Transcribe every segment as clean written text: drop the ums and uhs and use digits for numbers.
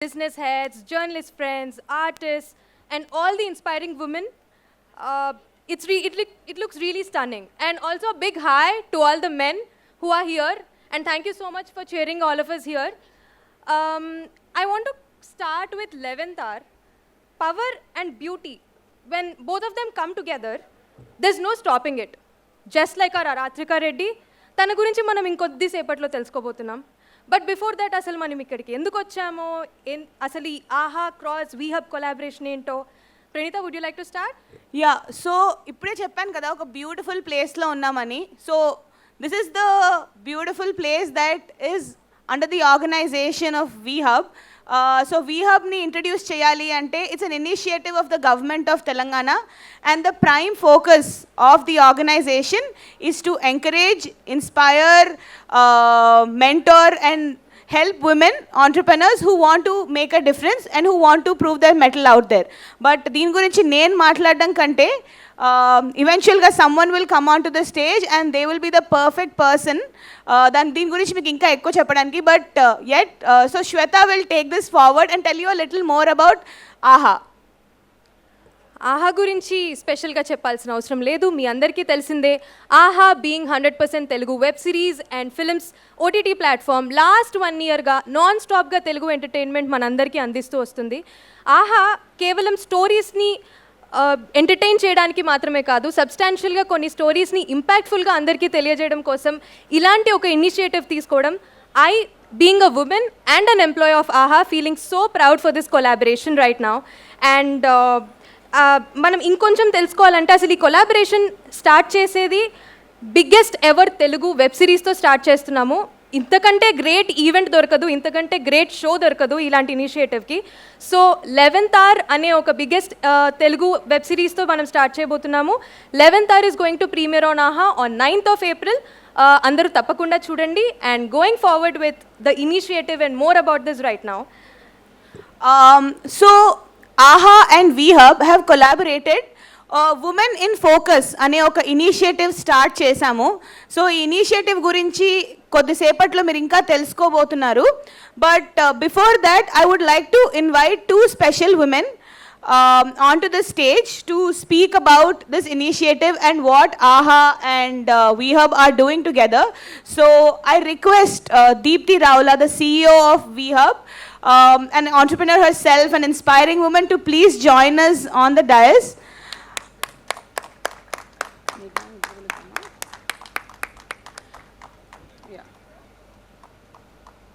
business heads, journalist friends, artists, and all the inspiring women. It looks really stunning. And also a big hi to all the men who are here. And thank you so much for cheering all of us here. I want to start with 11th hour. Power and beauty. When both of them come together, there's no stopping it. Just like our Aratrika Reddy, తన గురించి మనం ఇంకొద్దిసేపట్లో తెలుసుకోబోతున్నాం. But before that అసలు మనం ఇక్కడికి ఎందుకు వచ్చామో అసలు ఈ ఆహా క్రాస్ వీ హబ్ కొలాబరేషన్ ఏంటో Praneeta would you like to start? Yeah so ఇప్పుడే చెప్పాను కదా ఒక బ్యూటిఫుల్ ప్లేస్లో ఉన్నామని. So this is the beautiful place that is under the organization of వీ హబ్. సో వీ హబ్ని ఇంట్రడ్యూస్ చేయాలి అంటే it's an initiative of the government of Telangana and the prime focus of the organization is to encourage, inspire, mentor and help women entrepreneurs who want to make a difference and who want to prove their mettle out there. But దీని గురించి నేను మాట్లాడడం కంటే eventually someone will come onto the stage and they will be the perfect person దీని గురించి మీకు ఇంకా ఎక్కువ చెప్పడానికి. But yet so Shweta will take this forward and tell you a little more about ఆహా. ఆహా గురించి స్పెషల్గా చెప్పాల్సిన అవసరం లేదు, మీ అందరికీ తెలిసిందే. Aha being 100% Telugu web series and films OTT platform last 1 yearగా నాన్ స్టాప్గా తెలుగు ఎంటర్టైన్మెంట్ మనందరికీ అందిస్తూ వస్తుంది. ఆహా కేవలం స్టోరీస్ని ఎంటర్టైన్ చేయడానికి మాత్రమే కాదు, సబ్స్టాన్షియల్గా కొన్ని స్టోరీస్ని ఇంపాక్ట్ఫుల్గా అందరికీ తెలియజేయడం కోసం ఇలాంటి ఒక ఇనిషియేటివ్ తీసుకోవడం. I being a woman and an employee of AHA feeling so proud for this collaboration right now. And మనం ఇంకొంచెం తెలుసుకోవాలంటే అసలు ఈ కొలాబరేషన్ స్టార్ట్ చేసేది బిగ్గెస్ట్ ఎవర్ తెలుగు వెబ్ సిరీస్తో స్టార్ట్ చేస్తున్నాము. ఇంతకంటే గ్రేట్ ఈవెంట్ దొరకదు, ఇంతకంటే గ్రేట్ షో దొరకదు ఇలాంటి ఇనిషియేటివ్కి. సో 11th hour అనే ఒక బిగ్గెస్ట్ తెలుగు వెబ్ సిరీస్తో మనం స్టార్ట్ చేయబోతున్నాము. 11th hour is going to premiere on Aha on 9th of April. అందరూ తప్పకుండా చూడండి. And going forward with the initiative and more about this right now. So Aha and వీ Hub have collaborated women in focus అనే ఒక initiative start చేశాము. So ఈ initiative గురించి కొద్దిసేపట్లో మీరు ఇంకా తెలుసుకోబోతున్నారు. But before that I would like to invite 2 special women onto the stage to speak about this initiative and what AHA and We Hub are doing together. So I request Deepti Raula, the CEO of We Hub, an entrepreneur herself, an inspiring woman, to please join us on the dais.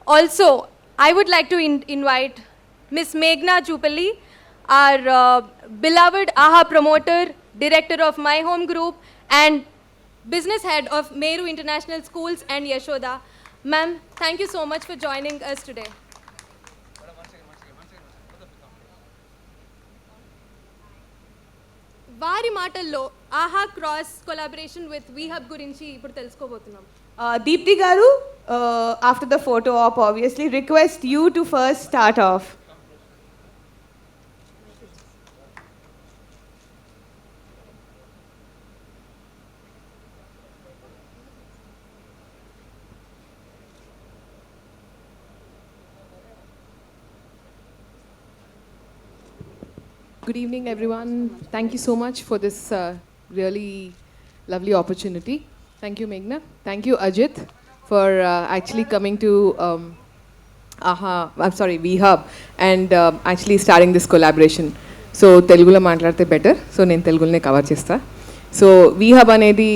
Also, I would like to invite Miss Meghna Jupali, our beloved AHA promoter, director of My Home Group, and business head of Meru International Schools and Yashoda. Ma'am, thank you so much for joining us today. వారి మాటల్లో ఆహా cross collaboration with we hub గురించి ఇప్పుడు తెలుసుకోబోతున్నాం. Deepti Garu, after the photo op, obviously, request you to first start off. Good evening, everyone. Thank you so much for this really lovely opportunity. Thank you, Meghna. Thank you, Ajit, for actually coming to We Hub and actually starting this collaboration. So, Telugulo maatladate better. So, nenu Telugulone cover chesta. So, We Hub anedi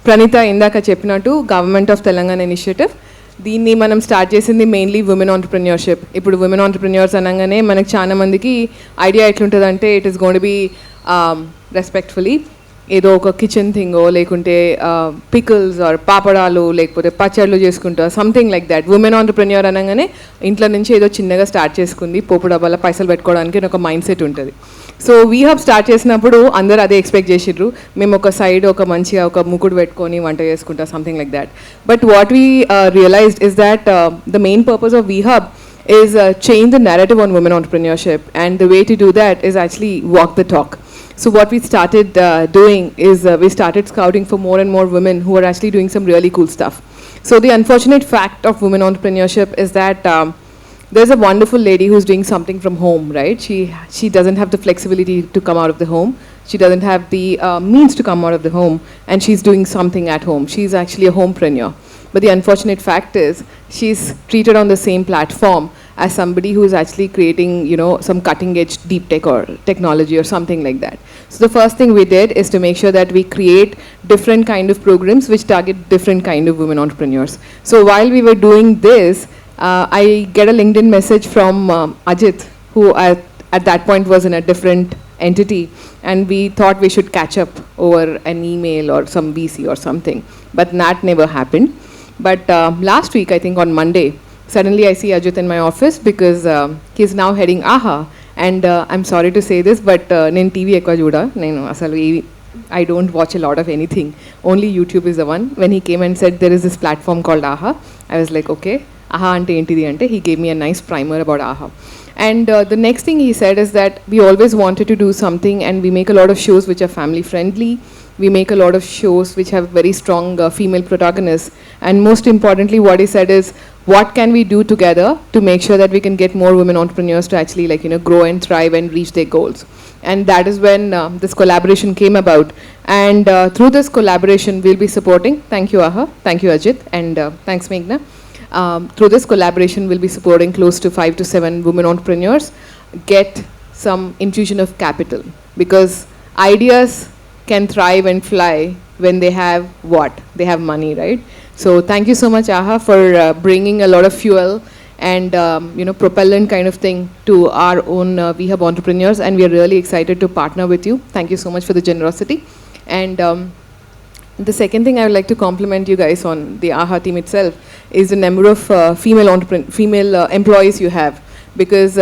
Pranita indaka cheppinattu Government of Telangana initiative. దీన్ని మనం start చేసింది mainly women entrepreneurship. ఇప్పుడు women entrepreneurs అనగానే మనకు చాలా మందికి idea ఎట్లుంటుందంటే it is going to be respectfully ఏదో ఒక కిచెన్ థింగో లేకుంటే పికిల్స్ ఆర్ పాపడాలు లేకపోతే పచ్చళ్ళు చేసుకుంటా something like that. Women entrepreneur అనగానే ఇంట్లో నుంచి ఏదో చిన్నగా స్టార్ట్ చేసుకుంది, పోపు డబ్బాల పైసలు పెట్టుకోవడానికి ఒక మైండ్ సెట్ ఉంటుంది. సో వీ హబ్ స్టార్ట్ చేసినప్పుడు అందరూ అదే ఎక్స్పెక్ట్ చేసిర్రు, మేము ఒక సైడ్ ఒక మంచిగా ఒక ముకుడు పెట్టుకొని వంట చేసుకుంటా something like that. But what we realised is that the main purpose of వీ Hub is change the narrative on women entrepreneurship, and the way to do that is actually walk the talk. So what we started doing is we started scouting for more and more women who are actually doing some really cool stuff. So the unfortunate fact of women entrepreneurship is that there's a wonderful lady who's doing something from home, right? She doesn't have the flexibility to come out of the home. She doesn't have the means to come out of the home, and she's doing something at home. She's actually a homepreneur. But the unfortunate fact is, she's treated on the same platform as somebody who's actually creating, you know, some cutting edge deep tech or technology or something like that. So the first thing we did is to make sure that we create different kind of programs which target different kind of women entrepreneurs. So while we were doing this, I get a LinkedIn message from Ajit, who at that point was in a different entity, and we thought we should catch up over an email or some VC or something, but that never happened. But last week, I think on Monday, suddenly I see Ajit in my office because he's now heading AHA. And I'm sorry to say this, but నేను TV ఎక్కువ చూడ నేను అసలు I don't watch a lot of anything. Only YouTube is the one. When he came and said there is this platform called AHA, I was like, okay, AHA ante enti ante. He gave me a nice primer about AHA. And the next thing he said is that we always wanted to do something, and we make a lot of shows which are family friendly. We make a lot of shows which have very strong female protagonists. And most importantly, what he said is, what can we do together to make sure that we can get more women entrepreneurs to actually, like, you know, grow and thrive and reach their goals. And that is when this collaboration came about. And through this collaboration, we'll be supporting, thank you AHA, thank you Ajit, and thanks Meghna. Through this collaboration, we'll be supporting close to 5 to 7 women entrepreneurs get some infusion of capital, because ideas can thrive and fly when they have what? They have money, right? So thank you so much AHA for bringing a lot of fuel and you know, propellant kind of thing to our own VHub entrepreneurs, and we are really excited to partner with you. Thank you so much for the generosity. And the second thing I would like to compliment you guys on the AHA team itself is the number of female employees you have, because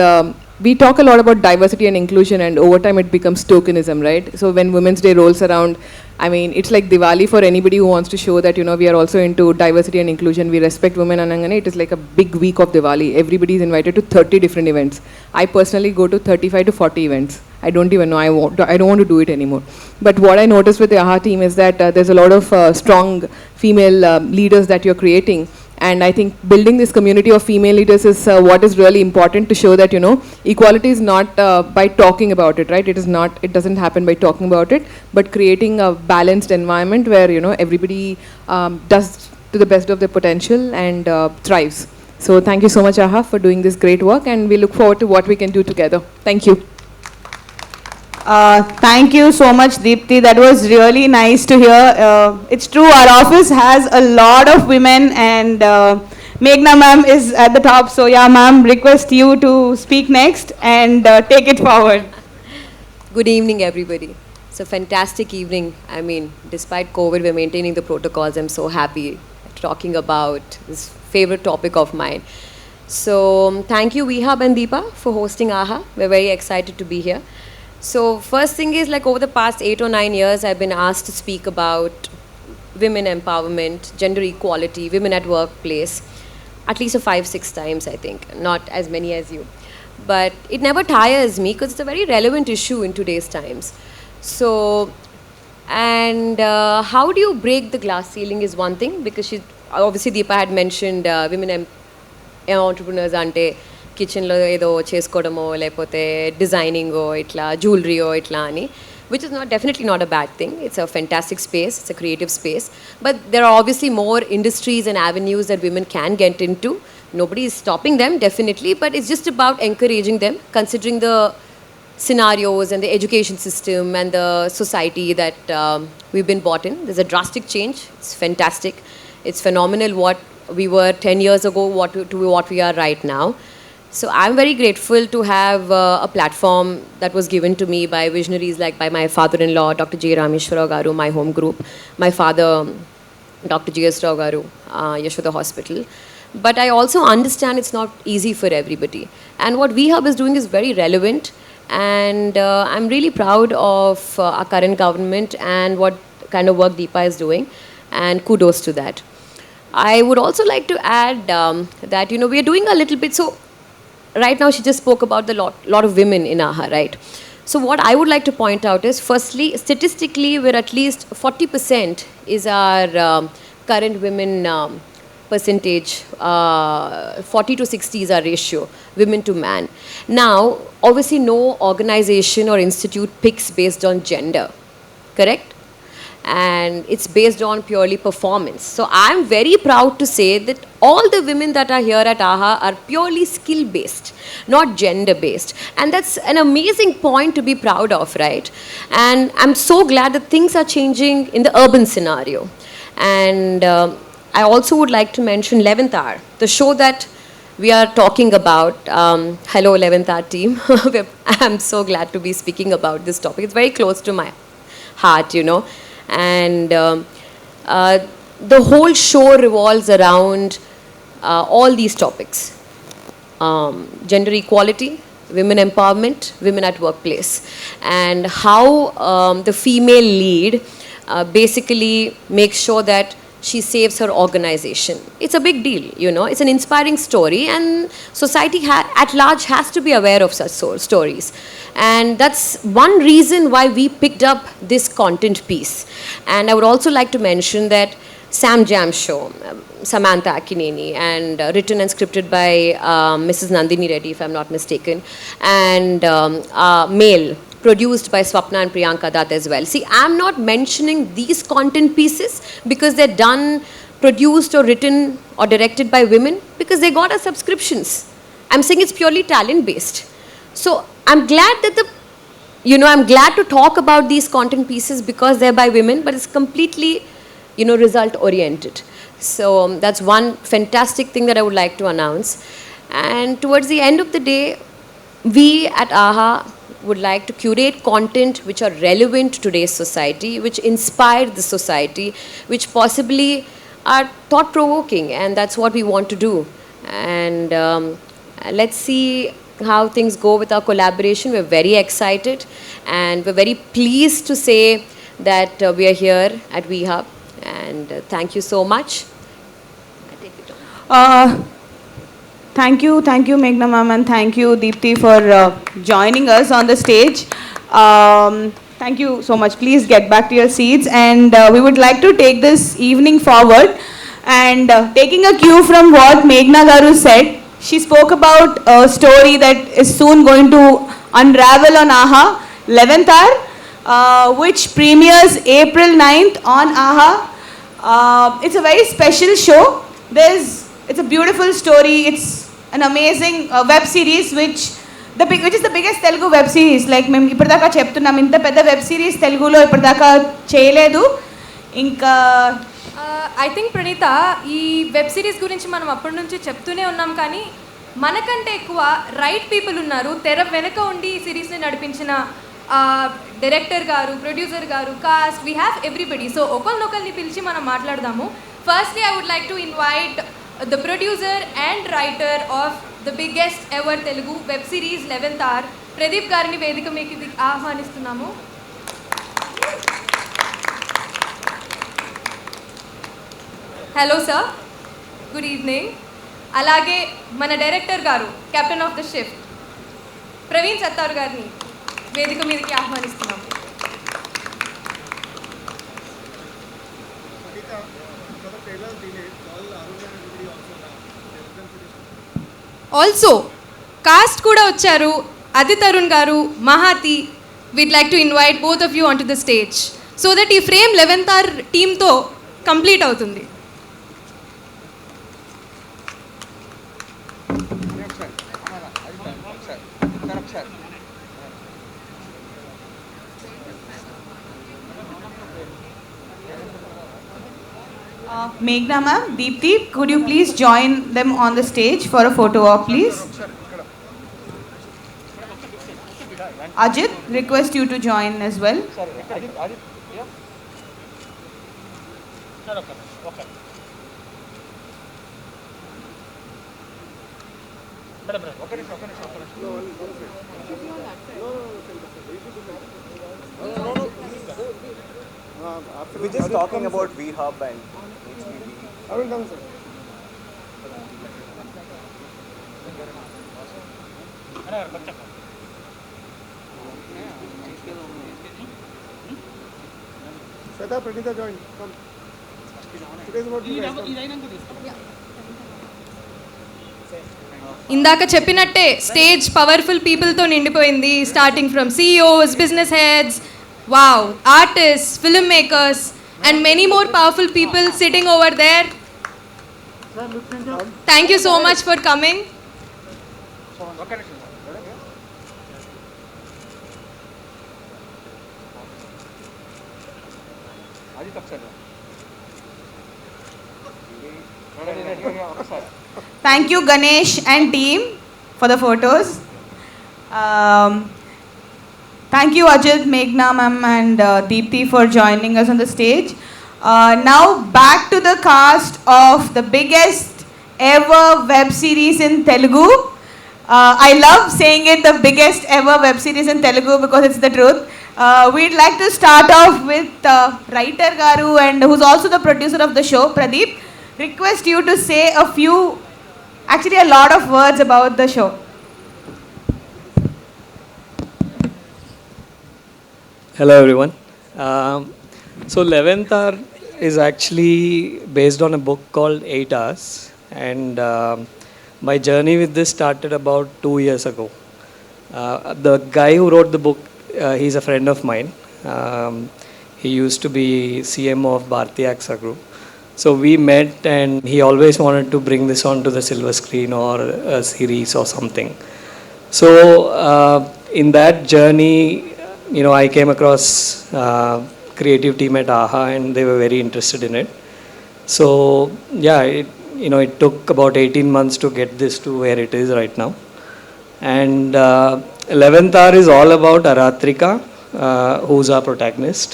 we talk a lot about diversity and inclusion, and over time it becomes tokenism, right? So when Women's Day rolls around, I mean, it's like Diwali for anybody who wants to show that, you know, we are also into diversity and inclusion. We respect women, and it is like a big week of Diwali. Everybody is invited to 30 different events. I personally go to 35 to 40 events. I don't even know. I don't want to do it anymore. But what I noticed with the AHA team is that there's a lot of strong female leaders that you're creating. And I think building this community of female leaders is what is really important to show that, you know, equality is not by talking about it, right? It doesn't happen by talking about it, but creating a balanced environment where, you know, everybody does to the best of their potential and thrives. So thank you so much, AHA, for doing this great work, and we look forward to what we can do together. Thank you. Thank you so much, Deepti. That was really nice to hear. It's true, our office has a lot of women, and Meghna ma'am is at the top. So yeah, ma'am, request you to speak next and take it forward. Good evening, everybody. It's a fantastic evening. I mean, despite COVID, we're maintaining the protocols. I'm so happy talking about this favorite topic of mine. So thank you, VHub and Deepa, for hosting AHA. We're very excited to be here. So first thing is, like, over the past 8 or 9 years, I've been asked to speak about women empowerment, gender equality, women at workplace, at least 5-6 times, I think, not as many as you. But it never tires me, because it's a very relevant issue in today's times. So, and how do you break the glass ceiling is one thing, because obviously Deepa had mentioned women entrepreneurs ante కిచెన్లో ఏదో చేసుకోవడమో లేకపోతే డిజైనింగో ఇట్లా జ్యువెలరీయో ఇట్లా అని, which is definitely not a bad thing. It's a fantastic space, it's a creative space. But there are obviously more industries and avenues that women can get into. Nobody is stopping them, definitely, but it's just about encouraging them, considering the scenarios and the education system and the society that we've been brought in. There's a drastic change. It's fantastic. It's phenomenal what we were 10 years ago to what we are right now. So I'm very grateful to have a platform that was given to me by visionaries like by my father-in-law, Dr. J. Rameshwara Garu, my home group, my father, Dr. G.S. Rao Garu, Yashoda Hospital. But I also understand it's not easy for everybody. And what VHub is doing is very relevant, and I'm really proud of our current government and what kind of work Deepa is doing, and kudos to that. I would also like to add that, you know, we are doing a little bit, so right now she just spoke about the lot of women in AHA, right? So what I would like to point out is, firstly, statistically, we're at least 40% is our current women percentage, 40 to 60 is our ratio, women to man. Now, obviously no organization or institute picks based on gender, correct? And it's based on purely performance. So I'm very proud to say that all the women that are here at AHA are purely skill based, not gender based. And that's an amazing point to be proud of, right? And I'm so glad that things are changing in the urban scenario. And I also would like to mention 11th Hour, the show that we are talking about. Hello 11th Hour team. I'm so glad to be speaking about this topic. It's very close to my heart, you know. And the whole show revolves around all these topics. Gender equality, women empowerment, women at workplace, and how the female lead basically makes sure that she saves her organization. It's a big deal, you know. It's an inspiring story, and society at large has to be aware of such stories. And that's one reason why we picked up this content piece. And I would also like to mention that Sam Jam show, Samantha Akineni, and written and scripted by Mrs. Nandini Reddy, if I'm not mistaken, and Male, produced by Swapna and Priyanka Dutt as well. See, I'm not mentioning these content pieces because they're done, produced or written or directed by women because they got our subscriptions. I'm saying it's purely talent based. So I'm glad that I'm glad to talk about these content pieces because they're by women, but it's completely, result oriented. So that's one fantastic thing that I would like to announce. And towards the end of the day, we at AHA would like to curate content which are relevant to today's society, which inspire the society, which possibly are thought-provoking, and that's what we want to do. And let's see how things go with our collaboration. We're very excited, and we're very pleased to say that we are here at VHub, and thank you so much. I take it on. Thank you, Meghna ma'am, and thank you, Deepti, for joining us on the stage. Thank you so much. Please get back to your seats, and we would like to take this evening forward. And taking a cue from what Meghna Garu said, she spoke about a story that is soon going to unravel on AHA, 11th Hour, which premieres April 9th on AHA. It's a very special show. It's a beautiful story. It's an amazing web series which is the biggest Telugu web series. Like మేము ఇప్పటిదాకా చెప్తున్నాం, ఇంత పెద్ద web series తెలుగులో ఇప్పటిదాకా చేయలేదు. ఇంకా I think Praneetha, ఈ వెబ్ సిరీస్ గురించి మనం అప్పటి నుంచి చెప్తూనే ఉన్నాం, కానీ మనకంటే ఎక్కువ రైట్ పీపుల్ ఉన్నారు తెర వెనక ఉండి ఈ సిరీస్ని నడిపించిన డైరెక్టర్ గారు, ప్రొడ్యూసర్ గారు, cast, we have everybody. So ఒకరినొకరిని పిలిచి మనం మాట్లాడదాము. Firstly I would like to invite the producer and writer of the biggest ever Telugu web series 11th Hour, Pradeep garini vedika meeki ఆహ్వానిస్తున్నాము. Hello sir, good evening. అలాగే మన director గారు, captain of the ship Praveen Sattaru గారిని వేదిక మీదకి ఆహ్వానిస్తున్నాము. Also cost కూడా వచ్చారు, అది తరుణ్ గారు, Mahathi. Weed like to invite both of you on to the stage so that ఈ ఫ్రేమ్ 11th Hour టీమ్తో కంప్లీట్ అవుతుంది. Meghna ma'am, Deepti, could you please join them on the stage for a photo op, please? Ajit, request you to join as well. We're just talking about VHub and I will come, sir. Shweta, Pranita, join. Come. ఇందాక చెప్పినట్టే stage powerful పీపుల్తో నిండిపోయింది, starting from CEOs, business heads, wow, artist, film makers and many more powerful people sitting over there. Thank you so much for coming. Thank you, Ganesh and team, for the photos. Thank you, Ajit, Meghna ma'am, and Deepthi for joining us on the stage. Now, back to the cast of the biggest ever web series in Telugu. I love saying it, the biggest ever web series in Telugu, because it's the truth. We'd like to start off with writer Garu, and who's also the producer of the show, Pradeep. Request you to say a few, actually a lot of words about the show. Hello everyone. So 11th Hour is actually based on a book called 8 Hours, and my journey with this started about 2 years ago. The guy who wrote the book, he's a friend of mine. He used to be CMO of Bharti AXA Group. So we met, and he always wanted to bring this onto the silver screen or a series or something. So in that journey, you know, I came across creative team at AHA, and they were very interested in it. So yeah, it took about 18 months to get this to where it is right now. And 11th Hour is all about Aratrika, who's our protagonist,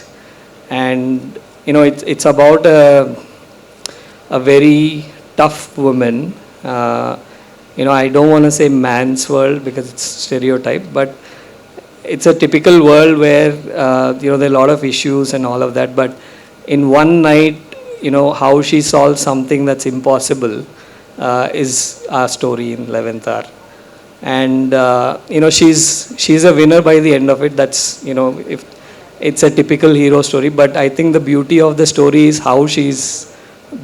and it's about a very tough woman. I don't want to say man's world because it's stereotype, but it's a typical world where there are a lot of issues and all of that. But in one night, how she solves something that's impossible is our story in 11th Hour. And she's a winner by the end of it. That's if it's a typical hero story, but I think the beauty of the story is how she's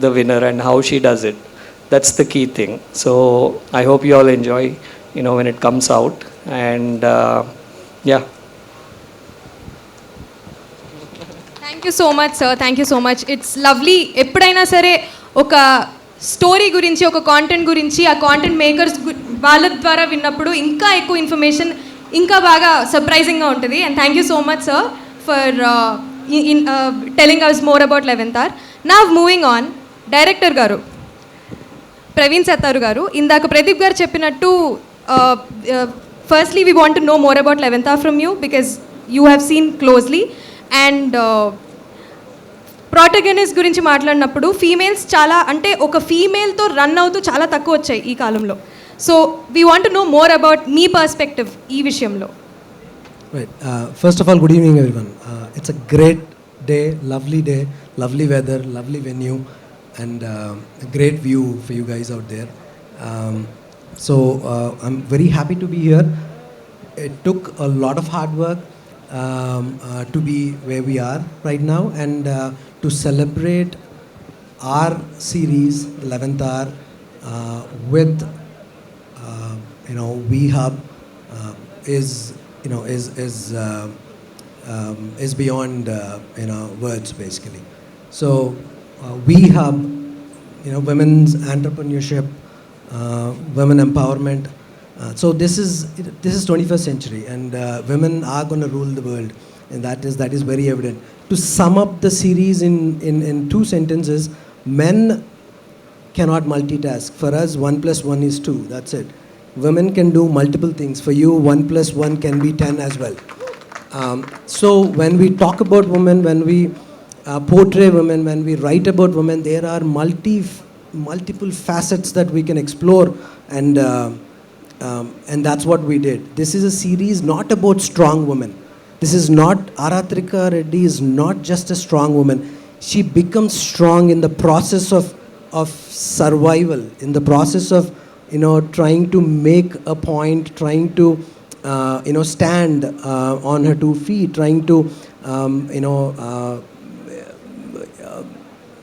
the winner and how she does it. That's the key thing. So I hope you all enjoy when it comes out. And yeah. Thank you so much sir, thank you so much. It's lovely. ఎప్పుడైనా సరే ఒక story గురించి, ఒక content గురించి, ఆ content makers వాళ్ళ ద్వారా విన్నప్పుడు ఇంకా ఎక్కువ ఇన్ఫర్మేషన్ ఇంకా బాగా సర్ప్రైజింగ్గా ఉంటుంది. And thank you so much sir for telling us more about 11th Hour. Now moving on, director గారు ప్రవీణ్ సత్తారు గారు, ఇందాక ప్రదీప్ గారు చెప్పినట్టు firstly we want to know more about 11th Hour from you, because you have seen closely. And protagonist గురించి మాట్లాడినప్పుడు females చాలా, అంటే ఒక ఫీమేల్తో రన్ అవుతూ చాలా తక్కువ వచ్చాయి ఈ కాలంలో. So we want to know more about me perspective ఈ విషయంలో. Right. First of all, good evening, everyone. It's a great day, lovely weather, lovely venue, and a great view for you guys out there. So I'm very happy to be here. It took a lot of hard work to be where we are right now, and to celebrate our series 11th Hour with VHub is beyond words basically. So VHub, women's entrepreneurship, women empowerment. So this is 21st century, and women are going to rule the world, and that is very evident. To sum up the series in 2 sentences, men cannot multitask. For us, 1 + 1 is 2. That's it. Women can do multiple things. For you, 1 + 1 can be 10 as well. So when we talk about women, when we portray women, when we write about women, there are multiple facets that we can explore, and that's what we did. This is a series not about strong women. This is not, Aratrika Reddy is not just a strong woman. She becomes strong in the process of survival, in the process of trying to make a point, trying to stand on her 2 feet, trying to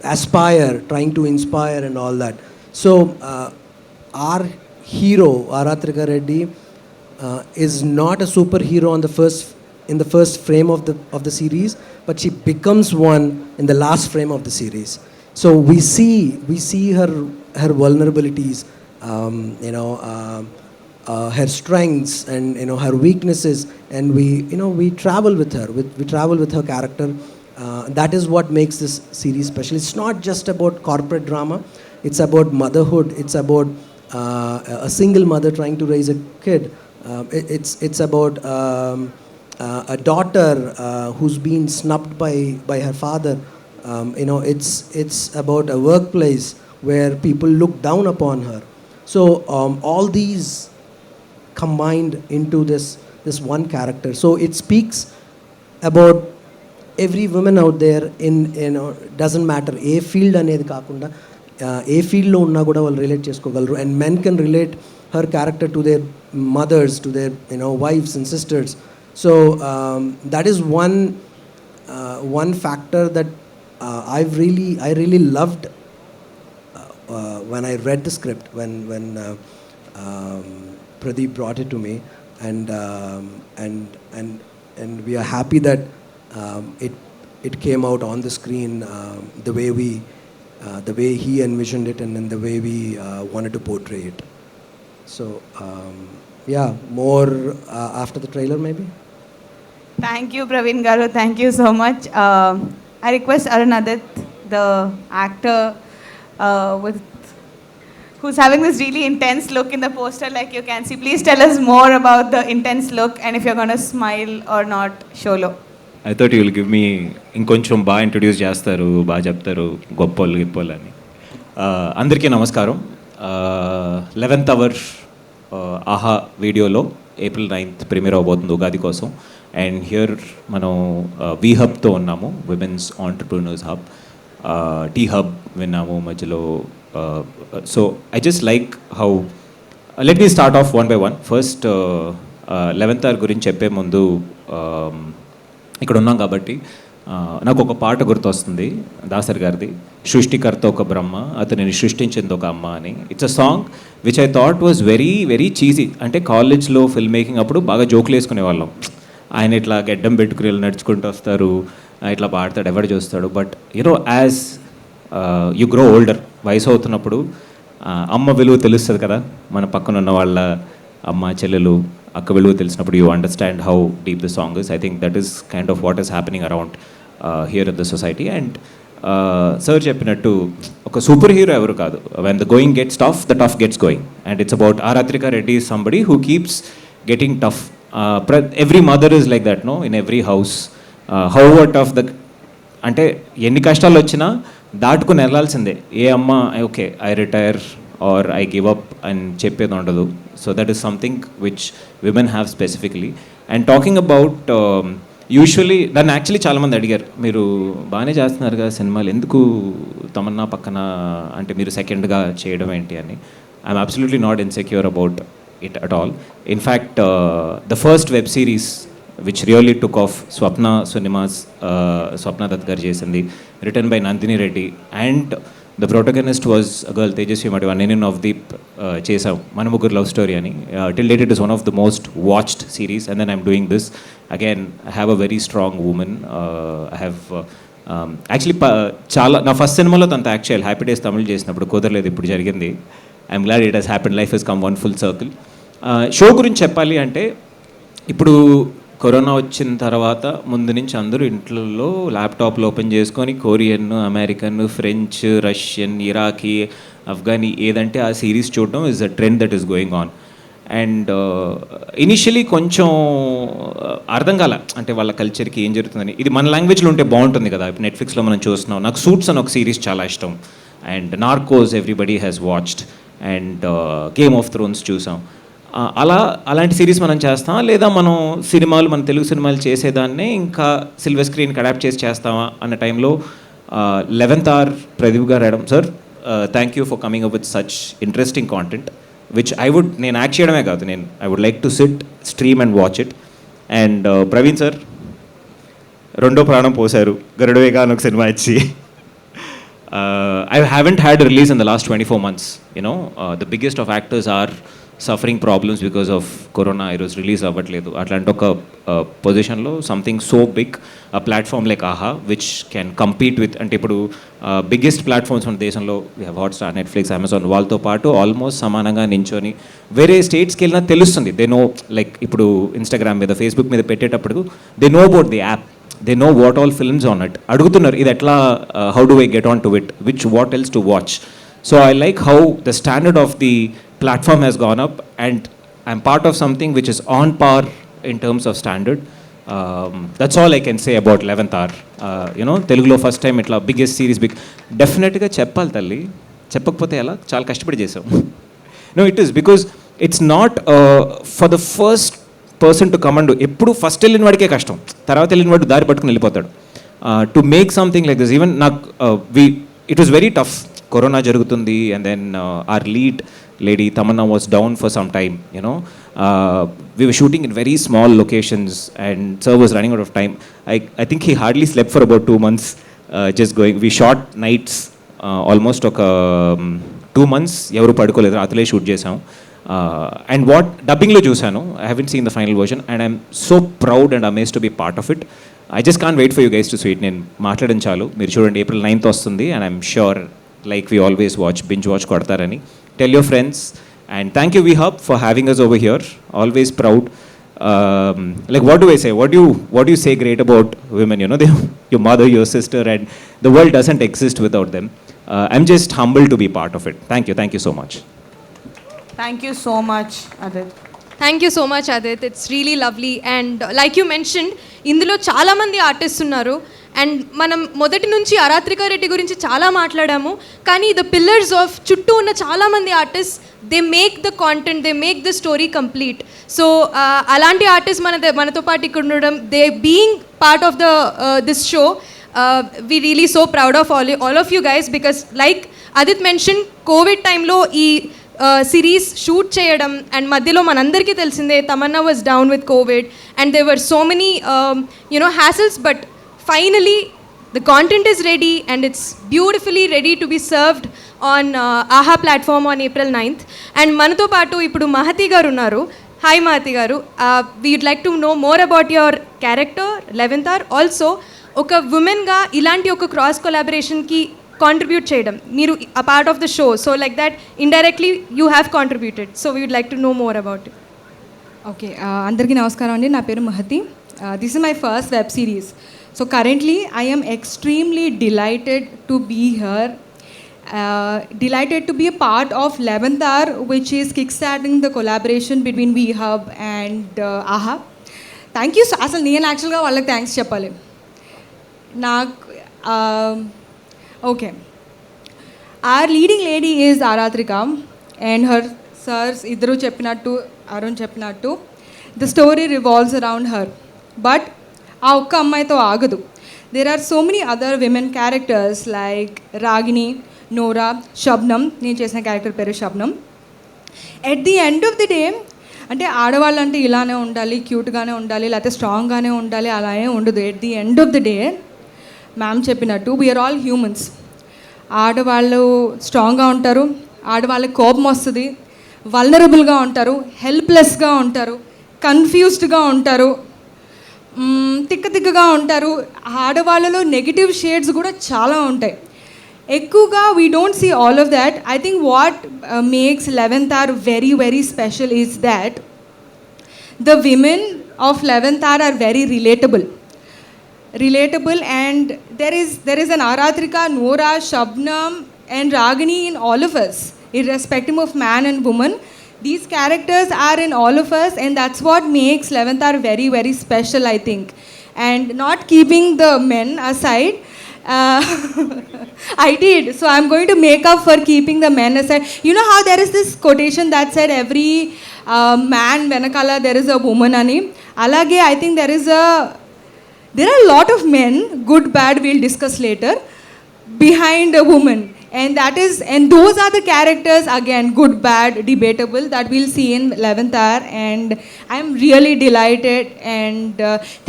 aspire, trying to inspire, and all that. So, our hero, Aratrika Reddy, is not a superhero in the first frame of the series, but she becomes one in the last frame of the series. So we see her vulnerabilities, her strengths, and her weaknesses, and we travel with her. We travel with her character. That is what makes this series special. It's not just about corporate drama. It's about motherhood. It's about a single mother trying to raise a kid. It's about a daughter who's been snubbed by her father. It's about a workplace where people look down upon her. So all these combined into this one character. So it speaks about every woman out there in doesn't matter A field అనేది కాకుండా ఏ ఫీల్డ్లో ఉన్నా కూడా వాళ్ళు relate చేసుకోగలరు. And men can relate her character to their mothers, to their wives and sisters. So that is one factor that I really loved when I read the script, when Pradeep brought it to me, and we are happy that it came out on the screen the way he envisioned it, and the way we wanted to portray it. So, more after the trailer maybe? Thank you, Praveen Garu. Thank you so much. I request Arunadith, the actor who's having this really intense look in the poster like you can see. Please tell us more about the intense look and if you're going to smile or not, Sholo. I thought you will give me ఇంకొంచెం బాగా introduce చేస్తారు, బాగా చెప్తారు, గొప్పోళ్ళు గిప్పోళ్ళు అని. అందరికీ నమస్కారం. 11th hour ఆహా వీడియోలో April 9th ప్రీమియర్ అవబోతుంది ఉగాది కోసం. అండ్ హియర్ మనం వి హబ్తో ఉన్నాము, women's entrepreneurs hub. T Hub విన్నాము మధ్యలో. So I just like how let me start off one by one. First 11th hour గురించి చెప్పే ముందు ఇక్కడ ఉన్నాం కాబట్టి నాకు ఒక పాట గుర్తొస్తుంది దాసరి గారిది, సృష్టికర్త ఒక బ్రహ్మ అతనిని సృష్టించింది ఒక అమ్మ అని. It's a song which I thought was very very cheesy. అంటే కాలేజ్లో ఫిల్మ్ మేకింగ్ అప్పుడు బాగా జోకులు వేసుకునే వాళ్ళం. ఆయన ఇట్లా గెడ్డం పెట్టుకుని నడుచుకుంటూ వస్తారు, ఇట్లా పాడతాడు, ఎవడు చూస్తాడు. But as you grow older, వయసు అవుతున్నప్పుడు అమ్మ విలువ తెలుస్తుంది కదా, మన పక్కన ఉన్న వాళ్ళ అమ్మ చెల్లెలు అక్క విలువ తెలిసినప్పుడు you understand how deep the song is. I think that is kind of what is happening around here in the society. And sir చెప్పినట్టు ఒక సూపర్ హీరో ఎవరు కాదు. When the going gets tough, the tough gets going. And it's about Aratrika Reddy is somebody who keeps getting tough. Every mother is like that, no? In every house. However tough అంటే ఎన్ని కష్టాలు వచ్చినా దాటుకుని వెళ్ళాల్సిందే. ఏ అమ్మ okay I retire or I give up అని చెప్పేది ఉండదు. So that is something which women have specifically. And talking about usually నన్ను యాక్చువల్లీ చాలామంది అడిగారు, మీరు బాగానే చేస్తున్నారు కదా సినిమాలు, ఎందుకు తమన్నా పక్కన అంటే మీరు సెకండ్గా చేయడం ఏంటి అని. I'm absolutely not insecure about it at all. In fact, the first web series which really took off, Swapna Dutt garu chesindi, written by Nandini Reddy, and the protagonist was a girl, Tejasvi Madhu, Nenu Navdeep chesam mana muguru love story ani. Till date it is one of the most watched series, and then I'm doing this again. I have a very strong woman. I have actually చాలా నా first సినిమాలో తనతో actual happy days Tamil చేసినప్పుడు కుదరలేదు, ఇప్పుడు జరిగింది. I'm glad it has happen, life has come one full circle. Show గురించి చెప్పాలి అంటే ఇప్పుడు కరోనా వచ్చిన తర్వాత ముందు నుంచి అందరూ ఇంట్లో ల్యాప్టాప్లు ఓపెన్ చేసుకొని Korean, American, French, Russian, Iraqi, Afghani ఏదంటే ఆ సిరీస్ చూడడం is a trend that is going on. And initially కొంచెం అర్థం కాల, అంటే వాళ్ళ కల్చర్కి ఏం జరుగుతుందని. ఇది మన లాంగ్వేజ్లో ఉంటే బాగుంటుంది కదా. ఇప్పుడు నెట్ఫ్లిక్స్లో మనం చూస్తున్నాం. నాకు సూట్స్ అని ఒక సిరీస్ చాలా ఇష్టం, and Narcos everybody has watched, and game of Thrones చూసాం. అలాంటి సిరీస్ మనం చేస్తామా, లేదా మనం సినిమాలు మన తెలుగు సినిమాలు చేసేదాన్నే ఇంకా సిల్వర్ స్క్రీన్కి అడాప్ట్ చేస్తామా అన్న టైంలో 11th hour ప్రదీప్ గారు రాయడం, sir thank you for coming up with such interesting content which నేను యాక్ట్ చేయడమే కాదు, I would like to sit, stream and watch it. And Praveen sir రెండో ప్రాణం పోశారు గరుడవేగా అని ఒక సినిమా ఇచ్చి. I haven't had a release in the last 24 months. You know, the biggest of actors are suffering problems because of corona. ఈరోజు release అవ్వట్లేదు. అట్లాంటి ఒక పొజిషన్లో something so big a platform like AHA which can compete with, అంటే ఇప్పుడు biggest platforms మన దేశంలో Hotstar, Netflix, Amazon, వాళ్ళతో పాటు ఆల్మోస్ట్ సమానంగా నించొని వేరే స్టేట్స్కి వెళ్ళినా తెలుస్తుంది. దే నో, లైక్ ఇప్పుడు ఇన్స్టాగ్రామ్ మీద, ఫేస్బుక్ మీద పెట్టేటప్పుడు they know about the app, they know what all films on it. అడుగుతున్నారు ఇది ఎట్లా, how do I get on to it, which what else to watch. So I like how the standard of the platform has gone up and I'm part of something which is on par in terms of standard. That's all I can say about 11th hour. You know, Telugulo first time itla biggest series, big definitely ga cheppali talli, cheppakapothe ela chaala kashtapadi chesam. No, it is because it's not for the first person to come and do. Eppudu first ellin vadike kashtam, tarvata ellin vadu dari pattukoni ellipotadu. To make something like this, even it was very tough. Corona jarugutundi and then our lead lady Tamanna was down for some time, you know. We were shooting in very small locations and sir was running out of time. I think he hardly slept for about 2 months, just going. We shot nights almost oka 2 months evaru padukoledu, athale shoot chesam. And what dubbing lo chusanu, I haven't seen the final version and I'm so proud and amazed to be part of it. I just can't wait for you guys to see it. Nen maatladan chalu, meer chudandi April 9th vastundi and I'm sure, like we always watch, binge watch kodarani. Tell your friends and thank you VHub for having us over here. Always proud. Like what do I say? What do you say great about women? You know, your mother, your sister, and the world doesn't exist without them. I'm just humbled to be part of it. Thank you so much. Thank you so much, Adit. Thank you so much Adit, it's really lovely. And like you mentioned, ఇందులో చాలామంది artist ఉన్నారు and మనం మొదటి నుంచి ఆరాత్రిక రెడ్డి గురించి చాలా మాట్లాడాము. కానీ ద పిల్లర్స్ ఆఫ్ చుట్టూ ఉన్న చాలామంది artist, they make the content, they make the story complete. So అలాంటి ఆర్టిస్ట్ మనతో పాటు ఇక్కడ ఉండడం, they being part of this show, we really so proud of all of you guys, because like Adit mentioned, covid టైంలో ఈ series shoot చేయడం and మధ్యలో మనందరికీ తెలిసిందే Tamannaah was down with covid and there were so many you know hassles, but finally the content is ready and it's beautifully ready to be served on AHA platform on April 9th. And మనతో పాటు ఇప్పుడు మహతి గారు ఉన్నారు. Hi Mahathi గారు, we'd like to know more about your character 11th hour. Also ఒక ఉమెన్గా ఇలాంటి ఒక cross కొలాబరేషన్కి contribute చేయడం, మీరు a part of the show, so like that indirectly you have contributed, so we would like to know more about it. Okay, అందరికీ నమస్కారం అండి. నా పేరు Mahathi. This is my first web series. So currently I am extremely delighted to be here, delighted to be a part of 11th hour, which is kickstarting the collaboration between VHub and AHA. Thank you. అసలు నేను యాక్చువల్గా వాళ్ళకి thanks చెప్పాలి. నాకు okay, our leading lady is Aratrika and her sirs ఇద్దరు చెప్పినట్టు, అరుణ్ చెప్పినట్టు, the story revolves around her. But ఆ ఒక్క అమ్మాయితో ఆగదు. There are so many other women characters like Ragini, Nora, Shabnam. నేను చేసిన క్యారెక్టర్ పేరు Shabnam. At the end of the day, అంటే ఆడవాళ్ళు అంటే ఇలానే ఉండాలి, క్యూట్గానే ఉండాలి, లేకపోతే స్ట్రాంగ్గానే ఉండాలి, అలానే ఉండదు. At the end of the day, ma'am చెప్పినట్టు, వీఆర్ ఆల్ హ్యూమన్స్. ఆడవాళ్ళు స్ట్రాంగ్గా ఉంటారు, ఆడవాళ్ళకి కోపం వస్తుంది, వల్నరబుల్గా ఉంటారు, హెల్ప్లెస్గా ఉంటారు, కన్ఫ్యూజ్డ్గా ఉంటారు, తిక్కగా ఉంటారు. ఆడవాళ్ళలో నెగిటివ్ షేడ్స్ కూడా చాలా ఉంటాయి. ఎక్కువగా we don't see all of that. I think what makes 11th hour very very special is that the women of 11th hour are very relatable, and there is an Aratrika, Nora, Shabnam and Ragini in all of us, irrespective of man and woman. These characters are in all of us, and that's what makes 11th hour very very special, I think. And not keeping the men aside, I did, so I'm going to make up for keeping the men aside. You know how there is this quotation that said every man venakala there is a woman ani, alage I think there are a lot of men, good bad we'll discuss later, behind a woman. And those are the characters, again, good, bad, debatable, that we'll see in 11th hour. And I'm really delighted. And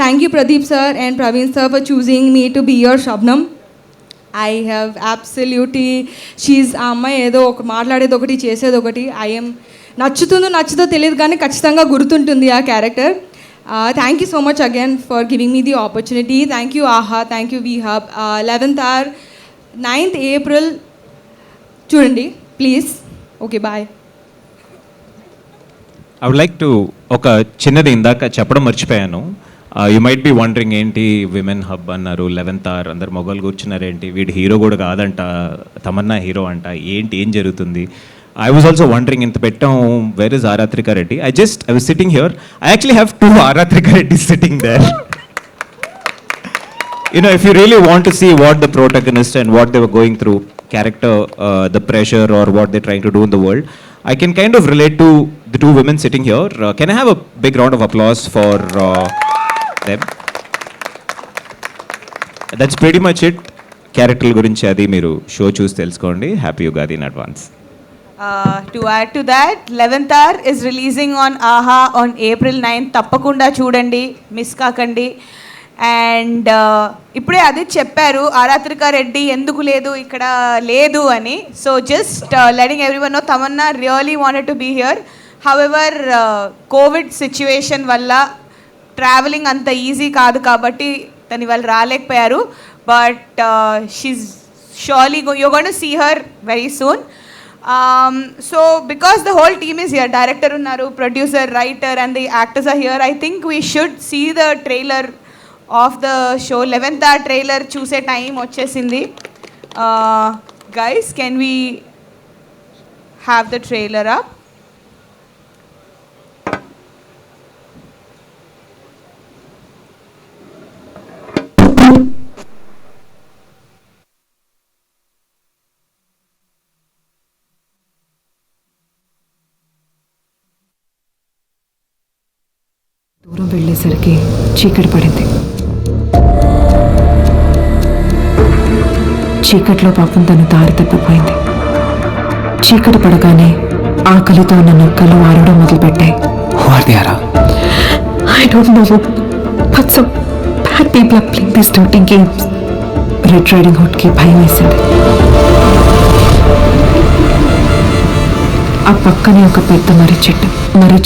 thank you, Pradeep sir and Praveen sir, for choosing me to be your Shabnam. I have absolutely she ఆ అమ్మాయి ఏదో ఒక మాట్లాడేది ఒకటి చేసేది ఒకటి I'm నచ్చుతో తెలియదు కానీ ఖచ్చితంగా గుర్తుంటుంది ఆ character. Thank you so much again for giving me the opportunity. Thank you Aha, thank you వీ Hub. 11th hour 9th April చూడండి please. Okay bye. I would like to ఒక చిన్నది ఇందాక చెప్పడం మర్చిపోయాను. యూ మైట్ బి వండరింగ్ ఏంటి women hub అన్నారు, 11th hour అందరు మొగలు కూర్చున్నారేంటి, వీడు హీరో కూడా కాదంట, తమన్నా హీరో అంట, ఏంటి ఏం జరుగుతుంది. I was also wondering in the pettam, where is Aratrika Reddy? I was sitting here. I actually have 2 Aratrika Reddys sitting there. You know, if you really want to see what the protagonist and what they were going through, character, the pressure or what they're trying to do in the world, I can kind of relate to the 2 women sitting here. Can I have a big round of applause for them? That's pretty much it. Character gurinchi adi meeru show choose teluskondi. Happy Ugadi in advance. To add to that, 11th hour is releasing on AHA on April 9th. తప్పకుండా చూడండి, miss కాకండి. And ఇప్పుడే అది చెప్పారు ఆరాత్రిక రెడ్డి ఎందుకు లేదు ఇక్కడ లేదు అని. So just letting everyone know Tamannaah really wanted to be here. However covid situation వల్ల ట్రావెలింగ్ అంత ఈజీ కాదు కాబట్టి తను వాళ్ళు రాలేకపోయారు. But she surely you're going to see her very soon. So because the whole team is here, director unnaru, producer, writer and the actors are here, I think we should see the trailer of the show. 11th hour trailer choose time vachesindi. Guys, can we have the trailer up? దూరం వెళ్ళేసరికి చీకటి పడింది. చీకట్లో పాపం తను దారి తప్పిపోయింది. చీకటి పడగానే ఆకలితో ఉన్న నక్కలు ఆడడం మొదలుపెట్టాయి. I don't know, but some bad people are playing these dirty games. Red Riding Hoodకి భయం వేసింది. ఆ పక్కనే ఒక పెద్ద మర్రి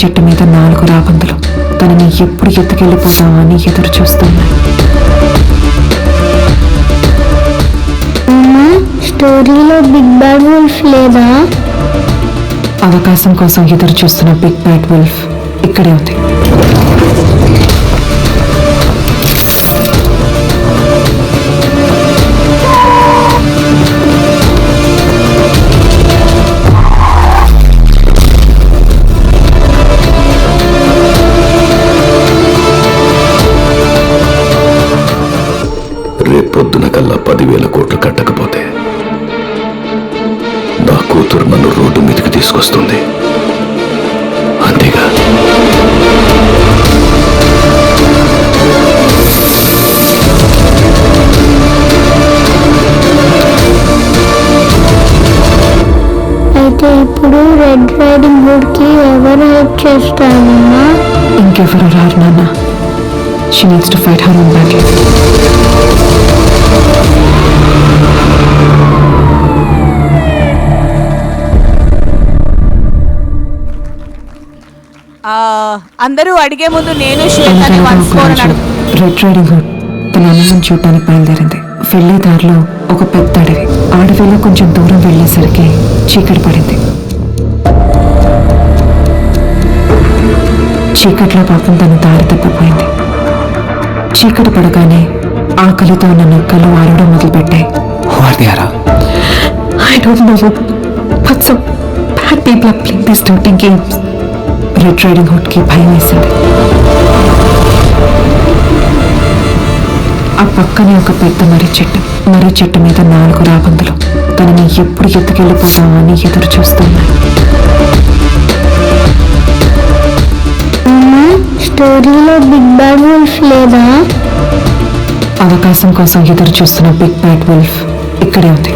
చెట్టు మీద 4 రాబందులు తనని ఎప్పుడు ఎత్తుకెళ్ళిపోతామా అని ఎదురు చూస్తున్నాయి. స్టోరీలో బిగ్ బ్యాడ్ వుల్ఫ్ లేదా? అవకాశం కోసం ఎదురు చూస్తున్న బిగ్ బ్యాడ్ వుల్ఫ్ ఇక్కడే ఉంది. రేపొద్దున కల్లా 10,000 కోట్లు కట్టకపోతే నా కూతురు నన్ను రోడ్డు మీదకి తీసుకొస్తుంది. అంతేగా? అయితే ఇప్పుడు రెడ్ రైడింగ్ హుడ్కి ఎవరు హెల్ప్ చేస్తారమ్మా? ఇంకెవరు రారు నాన్న. She needs to fight her own battle. అందరూ అడిగే ముందు నేను శ్వేతని వన్స్ మోర్ అని రెడ్ రైడింగ్ హుడ్ తన అన్నను చూడటానికి బయలుదేరింది. వెళ్ళే దారిలో ఒక పెద్ద అడవిలో కొంచెం దూరం వెళ్ళేసరికి చీకటి పడింది. చీకట్లో పాపం తను దారి తప్పిపోయింది. చీకటి పడగానే ఆకలితో ఉన్న నక్కలు ఆడడం మొదలుపెట్టాయి. I don't know, but some bad people are playing these dirty games. Red Riding Hoodకి భయం వేసింది. ఆ పక్కనే ఒక పెద్ద మర్రి చెట్టు మీద 4 రాబందులు తనని ఎప్పుడు ఎత్తుకెళ్ళిపోతామా అని ఎదురు చూస్తున్నాయి. స్టోరీలో బిగ్ బ్యాడ్ వుల్ఫ్ లేదా? అవకాశం కోసం ఎదురు చూస్తున్న బిగ్ బ్యాడ్ వుల్ఫ్ ఇక్కడే ఉంది.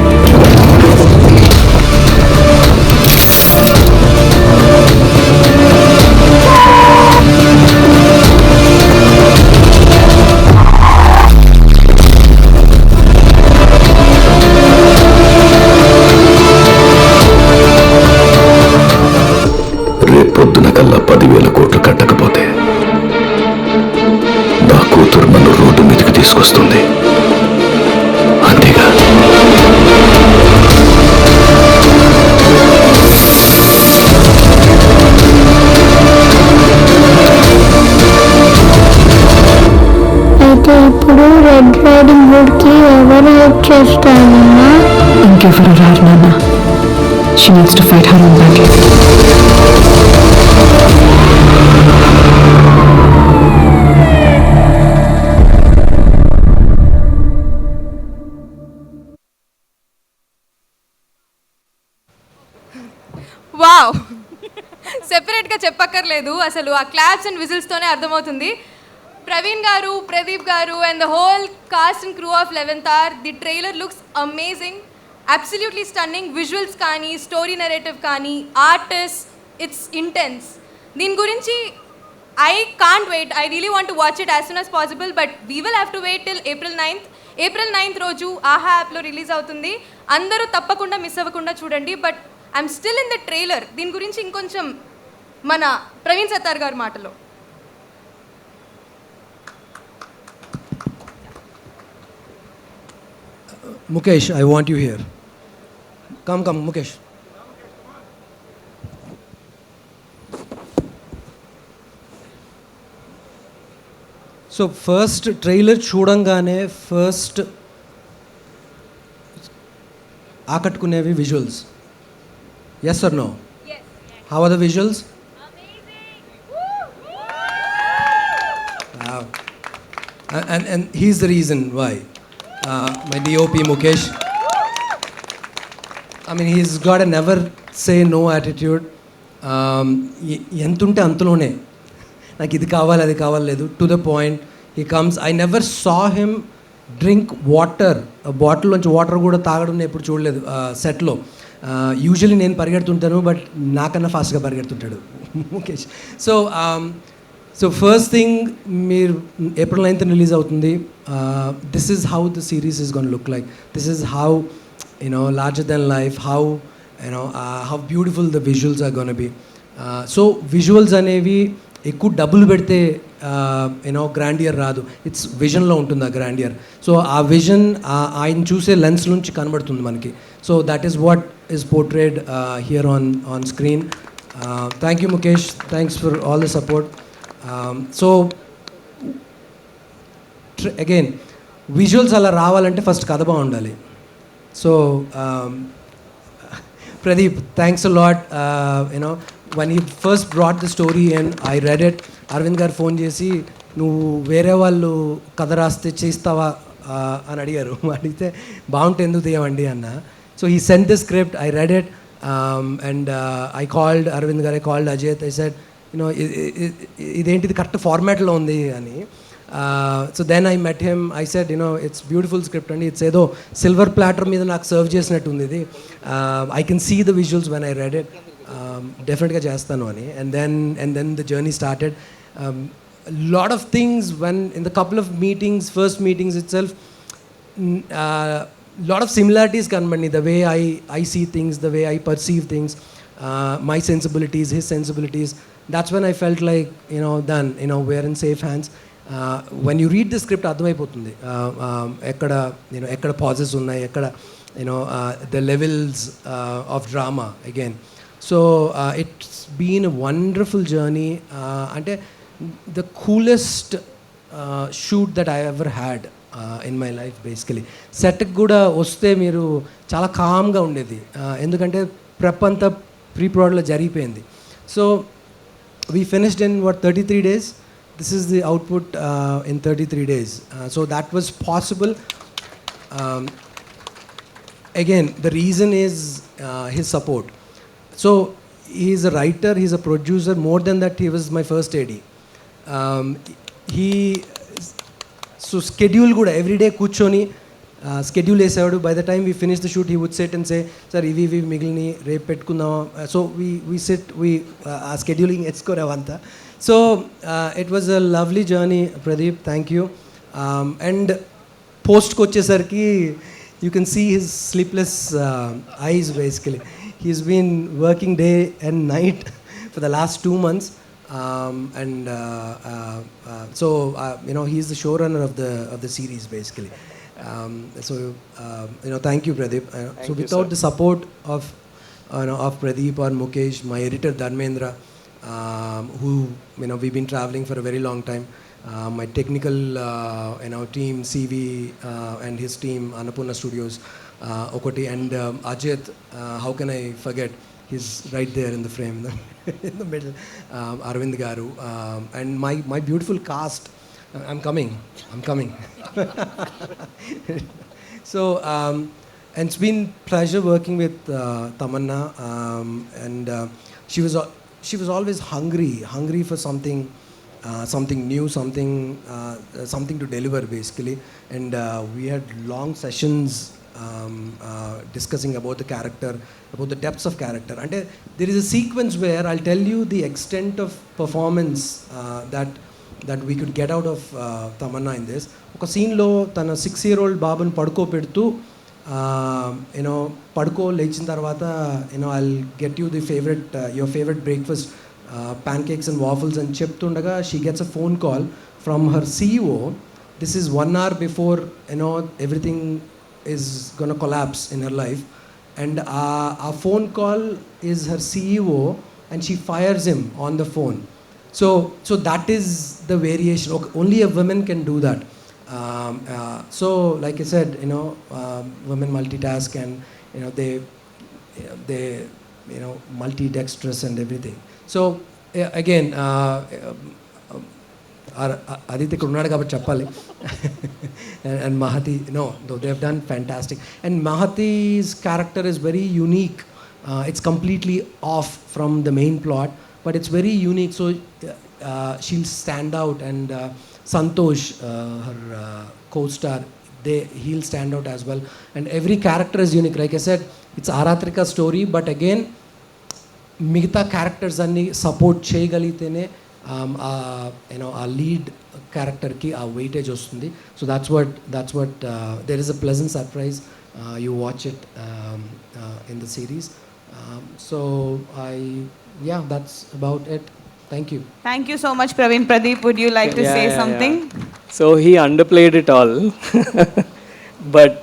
అయితే ఇప్పుడు రెడ్ రైడింగ్ హుడ్కి ఎవరు హెల్ప్ చేస్తారమ్మా? ఇంకెవరు రారు నాన్న. She needs to fight her own battle. Wow, సెపరేట్గా చెప్పక్కర్లేదు, అసలు ఆ క్లాప్స్ అండ్ విజిల్స్తోనే అర్థమవుతుంది. Praveen garu, Pradeep garu and the whole cast and crew of 11th hour, the trailer looks amazing, absolutely stunning. Visuals కానీ, స్టోరీ నెరేటివ్ కానీ, ఆర్టిస్ట్, ఇట్స్ ఇంటెన్స్. దీని గురించి I can't wait. I really want to watch it as soon as possible, but we will have to wait till April 9th. April 9th రోజు ఆహా యాప్లో release అవుతుంది. అందరూ తప్పకుండా మిస్ అవ్వకుండా చూడండి. But I'm still in the trailer. దీని గురించి ఇంకొంచెం మన ప్రవీణ్ సత్తార్ గారి మాటలో. Mukesh, I want you here. Come, Mukesh. So first trailer చూడంగానే ఫస్ట్ ఆకట్టుకునేవి visuals. Yes or no? Yes. How are the visuals? Amazing. Wow. And he's the reason why. My DOP Mukesh. I mean, he's got a never say no attitude. ఎంతుంటే అంతలోనే, నాకు ఇది కావాలి అది కావాలి లేదు, to the point he comes. I never saw him drink water, bottle నుంచి water కూడా తాగడం నేను ఎప్పుడు చూడలేదు సెట్లో. యూజువల్లీ నేను పరిగెడుతుంటాను, బట్ నాకన్నా ఫాస్ట్గా పరిగెడుతుంటాడు ముఖేష్. సో ఫస్ట్ థింగ్, మీరు April 9th రిలీజ్ అవుతుంది. This is how the series is gonna look like. This is how larger than life, how how beautiful the visuals are going to be. So visuals అనేవి ఎక్కువ డబ్బులు పెడితే grandeur రాదు. It's విజన్లో ఉంటుంది ఆ grandeur. So ఆ vision ఆయన చూసే లెన్స్ నుంచి కనబడుతుంది మనకి. So that is what is portrayed here on screen. Thank you Mukesh, thanks for all the support. So again visuals అలా రావాలంటే ఫస్ట్ కథ బాగుండాలి. So Pradeep, thanks a lot. When he first brought the story and I read it, Arvind garu phone chesi నువ్వు వేరే వాళ్ళు కథ రాస్తే చేస్తావా అని అడిగారు. అడిగితే బాగుంటే ఎందుకు తీయమండి అన్న. So he sent the script, I read it, and I called Aravind గారు, I called Ajay, I said ఇదేంటిది కరెక్ట్ ఫార్మాట్లో ఉంది అని. So then I met him, I said, it's beautiful script and it's ఏదో సిల్వర్ ప్లాటర్ మీద నాకు సర్వ్ చేసినట్టు ఉంది ఇది. I can see the visuals when I read it. డెఫినెట్గా చేస్తాను అని. And then the journey started. Lot of things when in the couple of meetings, first meetings itself, lot of similarities kanbandi, the way I see things, the way I perceive things, my sensibilities, his sensibilities. That's when I felt like, done, we're in safe hands. When you read the script అర్థమైపోతుంది ఎక్కడ pauses ఉన్నాయి, ఎక్కడ the levels of drama again. So it's been a wonderful journey. అంటే the coolest shoot that I ever had in my life basically. సెట్కి కూడా వస్తే మీరు చాలా కామ్గా ఉండేది, ఎందుకంటే ప్రెప్ అంతా ప్రీ-ప్రొడక్ట్లో జరిగిపోయింది. So we finished in 33 days. This is the output in 33 days. So that was possible. Again, the reason is his support. So he's a writer, he's a producer. More than that, he was my first AD. So schedule kuda every day కూర్చొని schedule వేసేవాడు. By the time we finished the shoot, he would sit and say, sir, ఇవి మిగిలిని రేపు పెట్టుకుందాం. So we sit, ఆ scheduling ఎచ్చుకోరేవంతా. So it was a lovely journey, Pradeep, thank you. And post-కి వచ్చేసరికి you can see his sleepless eyes basically. He's been working day and night for the last 2 months. So he's the showrunner of the series basically. So thank you, Pradeep. So without the support of Pradeep or Mukesh, my editor Dharmendra, who, we've been traveling for a very long time. My technical, team, CV, and his team, Annapurna Studios, Okoti, and Ajit, how can I forget? He's right there in the frame, in the middle, Arvind Garu, and my beautiful cast. I'm coming. So, and it's been pleasure working with Tamanna, and she was always hungry for something new, something to deliver basically. And we had long sessions discussing about the character, about the depths of character. And there is a sequence where I'll tell you the extent of performance that we could get out of Tamanna in this. ఒక సీన్లో తన 6-year-old బాబుని పడుకోబెడుతూ పడుకో లేచిన తర్వాత I'll get you the your favourite breakfast pancakes and waffles అని చెప్తుండగా she gets a phone call from her CEO. This is 1 hour before everything is going to collapse in her life, and our phone call is her CEO and she fires him on the phone. So that is the variation. Okay, only a woman can do that. So like I said, women multitask, and they multidextrous and everything. So again, Aditya ఇక్కడ ఉన్నాడు కాబట్టి చెప్పాలి. And Mahati, though they have done fantastic. And Mahati's character is very unique. It's completely off from the main plot, but it's very unique. So she'll stand out, and Santosh, her co-star, he'll stand out as well. And every character is unique. Like I said, it's Aratrika story, but again, మిగతా characters అన్ని support చేయగలిగితేనే ఆ lead క్యారెక్టర్కి ఆ weightage వస్తుంది. So that's what there is a pleasant surprise. You watch it in the series. So that's about it. Thank you. Thank you so much, Praveen. Pradeep, would you like to say something? So he underplayed it all. But,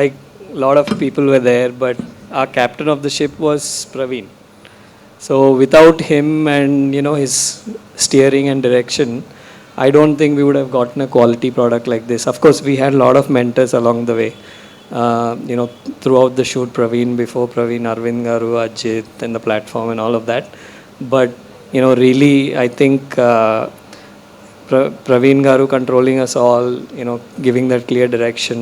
like a lot of people were there, but our captain of the ship was Praveen. So without him and, his steering and direction, I don't think we would have gotten a quality product like this. Of course, we had a lot of mentors along the way. Throughout the shoot, Praveen, before Praveen, Arvind Garu, Ajit, and the platform and all of that. But, really, I think Praveen Garu controlling us all, giving that clear direction.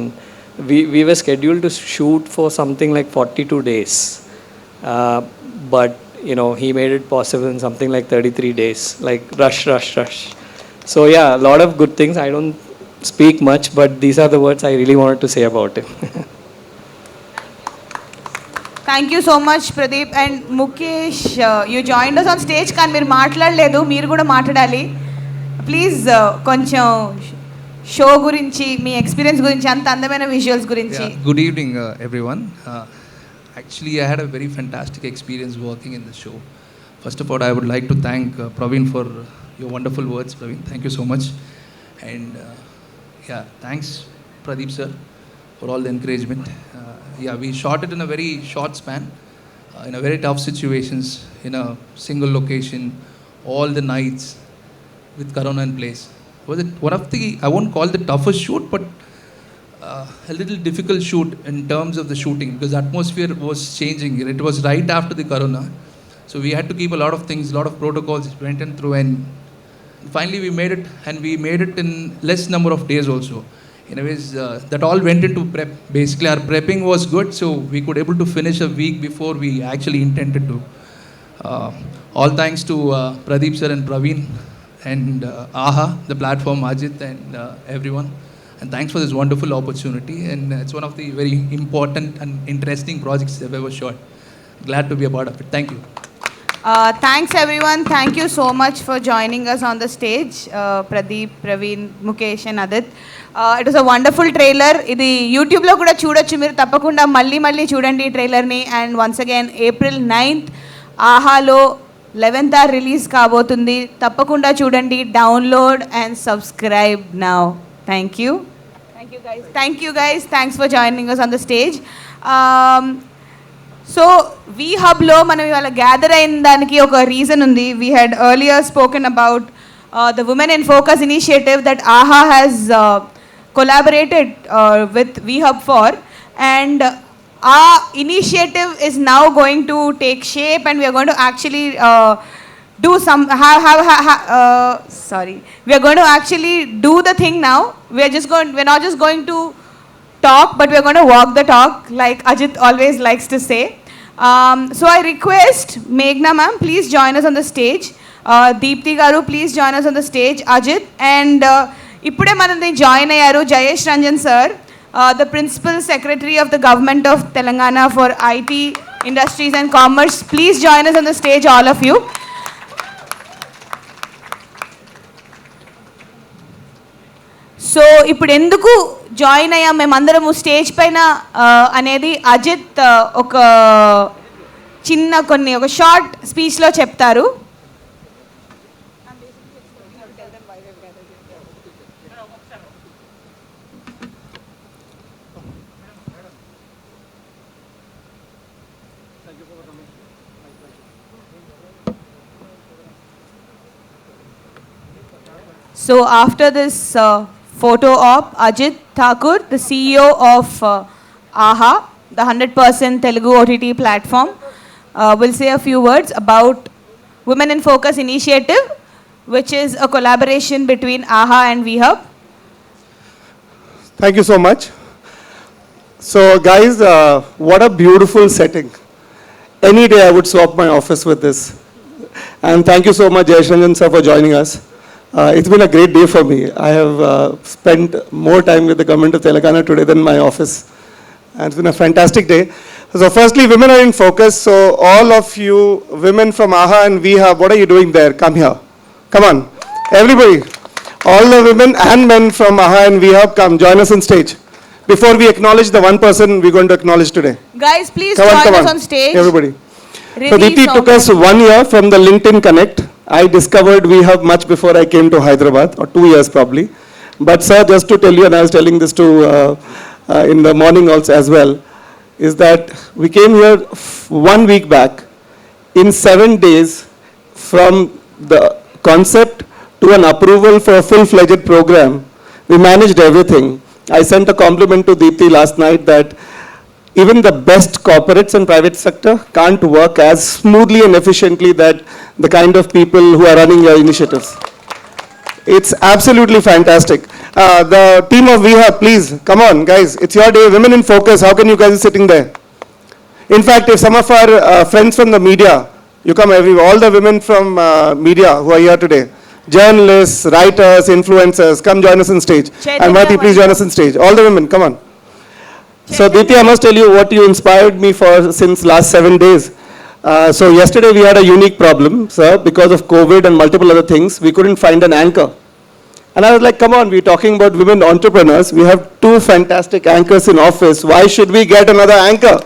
We were scheduled to shoot for something like 42 days. But, he made it possible in something like 33 days. Like, rush. So, yeah, a lot of good things. I don't speak much, but these are the words I really wanted to say about him. Thank you so much, Pradeep. And Mukesh, you joined us on stage, కానీ మీరు మాట్లాడలేదు, మీరు కూడా మాట్లాడాలి. Please కొంచెం show గురించి, మీ experience గురించి, అంత అందమైన విజువల్స్ గురించి. Good evening, everyone. Actually, I had a very fantastic experience working in the show. First of all, I would like to thank Praveen for your wonderful words, Praveen. Thank you so much. And thanks, Pradeep sir, for all the encouragement. We shot it in a very short span, in a very tough situations, in a single location, all the nights, with Corona in place. Was it one of the, I won't call the toughest shoot, but a little difficult shoot in terms of the shooting, because the atmosphere was changing. It was right after the Corona, so we had to keep a lot of things, a lot of protocols went in through, and finally we made it, and we made it in less number of days also. Anyways, that all went into prep. Basically, our prepping was good, so we could able to finish a week before we actually intended to. All thanks to Pradeep sir and Praveen, and AHA, the platform, Ajit, and everyone. And thanks for this wonderful opportunity. And it's one of the very important and interesting projects I've ever shot. Glad to be a part of it. Thank you. Thanks everyone. Thank you so much for joining us on the stage. Pradeep, Praveen, Mukesh and Adit. It was a wonderful trailer. ఇది యూట్యూబ్లో కూడా చూడొచ్చు మీరు, తప్పకుండా మళ్ళీ చూడండి ఈ ట్రైలర్ని. And once again April 9th ఆహాలో 11th hour రిలీజ్ కాబోతుంది. తప్పకుండా చూడండి, download and subscribe now. Thank you guys. Thanks for joining us on the stage. So వి హబ్లో మనం ఇవాళ గ్యాదర్ అయిన దానికి ఒక రీజన్ ఉంది. We had earlier spoken about the women in focus initiative that Aha has collaborated with VHub for, and our initiative is now going to take shape, and we are going to actually do some we are going to actually do the thing now. We're not just going to talk, but we're going to walk the talk, like Ajit always likes to say. So I request Meghna ma'am, please join us on the stage. Deepti garu, please join us on the stage. Ajit, and ఇప్పుడే మనల్ని join అయ్యారు Jayesh Ranjan sir, the principal secretary of the government of Telangana for IT industries and commerce. Please join us on the stage, all of you. So ఇప్పుడు ఎందుకు join అయ్యాం మేమందరము stage పైన అనేది అజిత్ ఒక షార్ట్ స్పీచ్లో చెప్తారు. So after this photo op, Ajit Thakur, the CEO of AHA, the 100% Telugu OTT platform, will say a few words about Women in Focus initiative, which is a collaboration between AHA and VHub. Thank you so much. So guys, what a beautiful setting. Any day I would swap my office with this. And thank you so much, Jayesh Ranjan sir, for joining us. It's been a great day for me. I have spent more time with the government of Telangana today than my office. And it's been a fantastic day. So firstly, women are in focus. So all of you women from AHA and VHub, what are you doing there? Come here. Come on. Everybody. All the women and men from AHA and VHub, come join us on stage. Before we acknowledge the one person we're going to acknowledge today. Guys, please Come join on, us on stage. Everybody. Really So Deepti took us 1 year from the LinkedIn Connect. I discovered VHub much before I came to Hyderabad, or 2 years probably. But sir, just to tell you, and I was telling this to in the morning also as well, is that we came here 1 week back. In 7 days, from the concept to an approval for a full-fledged program, we managed everything. I sent a compliment to Deepti last night that even the best corporates and private sector can't work as smoothly and efficiently that the kind of people who are running your initiatives. It's absolutely fantastic. The team of VHub, please, come on, guys. It's your day. Women in Focus. How can you guys be sitting there? In fact, if some of our friends from the media, you come everywhere, all the women from media who are here today, journalists, writers, influencers, come join us on stage. And Vati, please join us on stage. All the women, come on. So Deepti, I must tell you what you inspired me for since last 7 days. So yesterday we had a unique problem, sir, because of COVID and multiple other things. We couldn't find an anchor. And I was like, come on, we're talking about women entrepreneurs. We have 2 fantastic anchors in office. Why should we get another anchor?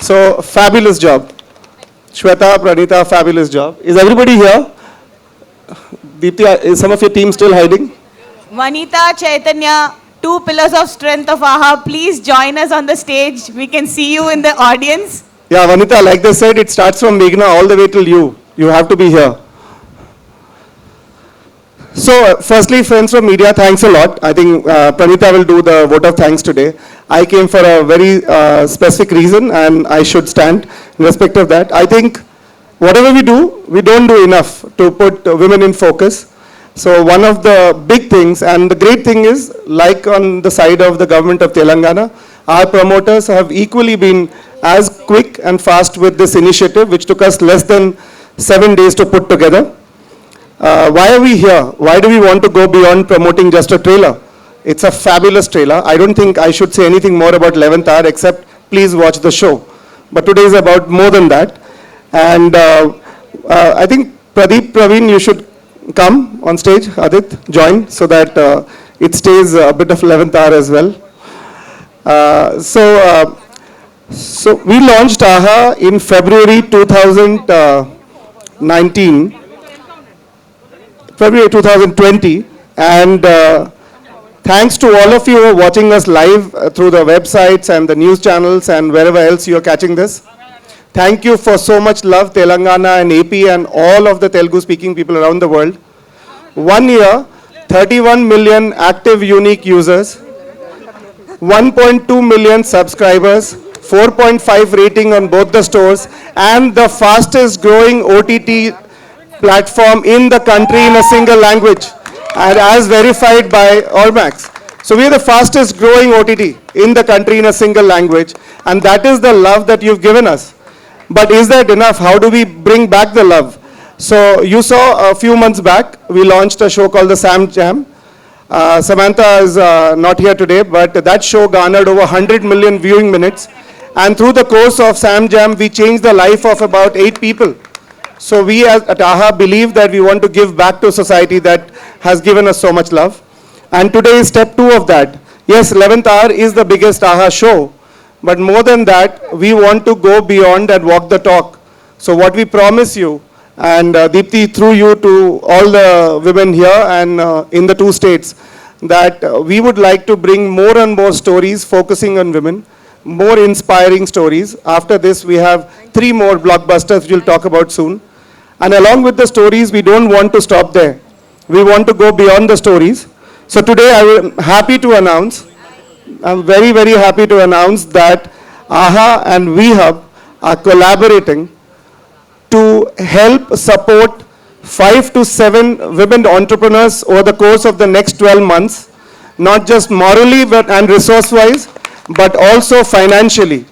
So fabulous job. Shweta, Pranita, fabulous job. Is everybody here? Deepti, is some of your team still hiding? Vanita, Chaitanya, 2 pillars of strength of AHA, please join us on the stage. We can see you in the audience. Yeah, Vanita, like they said, it starts from Meghna all the way till you. You have to be here. So, firstly, friends from media, thanks a lot. I think Pranita will do the vote of thanks today. I came for a very specific reason, and I should stand in respect of that. I think whatever we do, we don't do enough to put women in focus. So one of the big things, and the great thing is, like on the side of the government of Telangana, our promoters have equally been as quick and fast with this initiative, which took us less than 7 days to put together. Why are we here? Why do we want to go beyond promoting just a trailer? It's a fabulous trailer. I don't think I should say anything more about 11th hour except please watch the show. But today is about more than that. And I think Pradeep, Praveen, you should come on stage. Adit, join so that it stays a bit of 11th hour as well. So we launched AHA in February 2019. February 2020, and Thanks to all of you who are watching us live through the websites and the news channels and wherever else you are catching this. Thank you for so much love, Telangana and AP and all of the Telugu-speaking people around the world. 1 year, 31 million active unique users, 1.2 million subscribers, 4.5 rating on both the stores, and the fastest growing OTT platform in the country in a single language, and as verified by Allmax. So we are the fastest growing OTT in the country in a single language, and that is the love that you've given us. But is that enough? How do we bring back the love? So you saw a few months back, we launched a show called the Sam Jam. Samantha is not here today, but that show garnered over 100 million viewing minutes. And through the course of Sam Jam, we changed the life of about 8 people. So we at AHA believe that we want to give back to society that has given us so much love. And today is step 2 of that. Yes, 11th Hour is the biggest AHA show. But more than that, we want to go beyond and walk the talk. So what we promise you, and Deepti, through you to all the women here and in the 2 states, that we would like to bring more and more stories focusing on women, more inspiring stories. After this, we have 3 more blockbusters we'll talk about soon. And along with the stories, we don't want to stop there. We want to go beyond the stories. So today, I'm happy to announce, I'm very, very happy to announce that AHA and VHub are collaborating to help support 5 to 7 women entrepreneurs over the course of the next 12 months, not just morally and resource-wise, but also financially.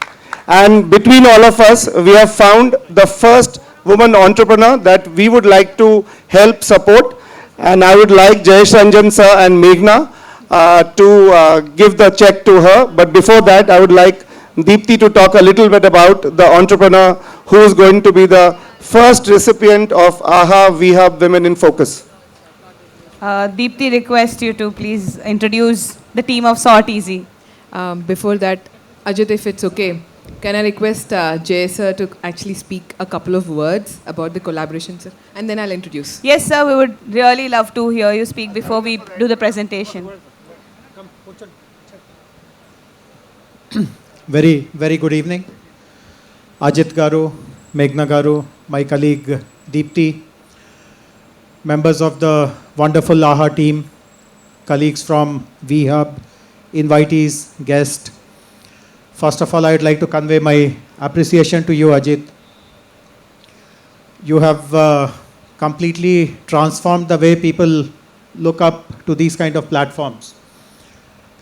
And between all of us, we have found the first woman entrepreneur that we would like to help support. And I would like Jayesh Ranjan sir and Meghna to give the check to her. But before that, I would like Deepti to talk a little bit about the entrepreneur who is going to be the first recipient of AHA VHub Women in Focus. Deepti request you to please introduce the team of Sort Easy. Before that, Ajit, if it's okay, can I request Jay sir to actually speak a couple of words about the collaboration, sir? And then I'll introduce. Yes, sir, we would really love to hear you speak before we do the presentation. Very, very good evening. Ajit Garu, Meghna Garu, my colleague Deepti, members of the wonderful AHA team, colleagues from VHub, invitees, guests. First of all, I would like to convey my appreciation to you, Ajit. You have completely transformed the way people look up to these kind of platforms.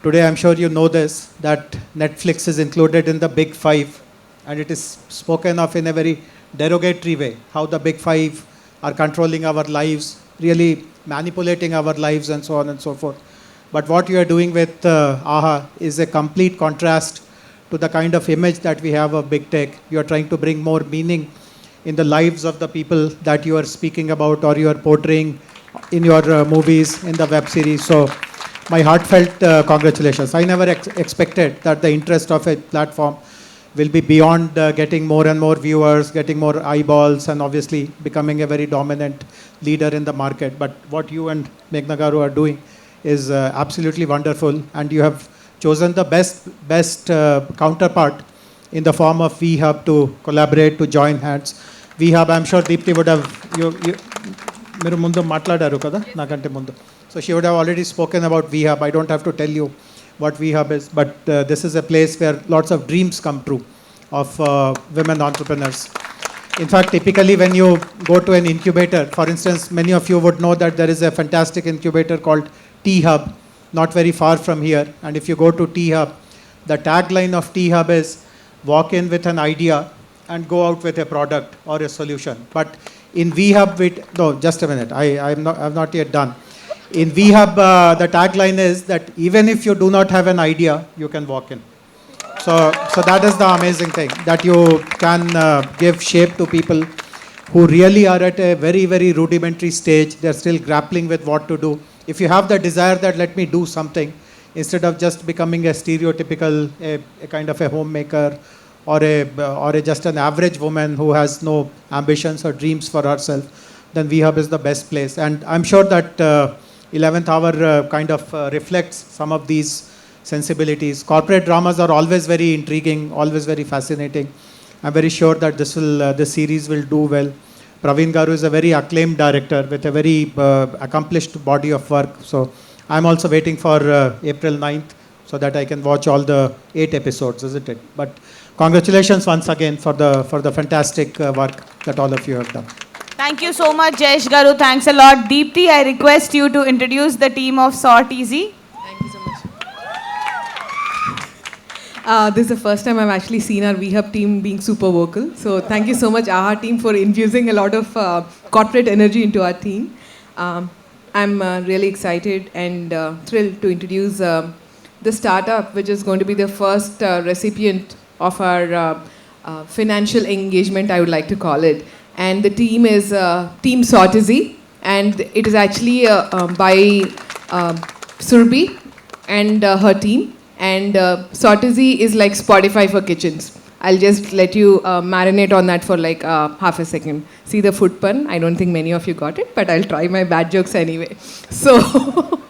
Today, I'm sure you know this, that Netflix is included in the Big Five, and it is spoken of in a very derogatory way, how the Big Five are controlling our lives, really manipulating our lives and so on and so forth. But what you are doing with AHA is a complete contrast to the kind of image that we have of big tech. You are trying to bring more meaning in the lives of the people that you are speaking about or you are portraying in your movies, in the web series. So my heartfelt congratulations. I never expected that the interest of a platform will be beyond getting more and more viewers, getting more eyeballs, and obviously becoming a very dominant leader in the market. But what you and Meghna Garu are doing is absolutely wonderful, and you have chosen the best counterpart in the form of VHub to collaborate, to join hands. VHub, I'm sure Deepti would have, మీరు ముందు మాట్లాడారు కదా నాకంటే ముందు. So she would have already spoken about VHub. I don't have to tell you what VHub is, but this is a place where lots of dreams come true of women entrepreneurs. In fact, typically when you go to an incubator, for instance, many of you would know that there is a fantastic incubator called T-Hub, not very far from here. And if you go to T-Hub, the tagline of T-Hub is walk in with an idea and go out with a product or a solution. But in VHub, no, just a minute, I'm not yet done. In VHub, the tagline is that even if you do not have an idea, you can walk in. So that is the amazing thing, that you can give shape to people who really are at a very, very rudimentary stage. They're still grappling with what to do. If you have the desire that let me do something, instead of just becoming a stereotypical, a kind of a homemaker, or just an average woman who has no ambitions or dreams for herself, then VHub is the best place. And I'm sure that 11th Hour kind of reflects some of these sensibilities. Corporate dramas are always very intriguing, always very fascinating. I'm very sure that this series will do well. Praveen Garu is a very acclaimed director with a very accomplished body of work. So I'm also waiting for April 9th so that I can watch all the 8 episodes, isn't it? But congratulations once again for the fantastic work that all of you have done. Thank you so much, Jayesh Garu. Thanks a lot. Deepti, I request you to introduce the team of Sort Easy. Thank you so much. This is the first time I've actually seen our VHub team being super vocal. So thank you so much, AHA team, for infusing a lot of corporate energy into our team. I'm really excited and thrilled to introduce the startup, which is going to be the first recipient of our financial engagement, I would like to call it. And the team is Team Sortizy, and it is actually by Surbhi and her team. And Sortizy is like Spotify for kitchens. I'll just let you marinate on that for like half a second. See the food pun? I don't think many of you got it, but I'll try my bad jokes anyway. So,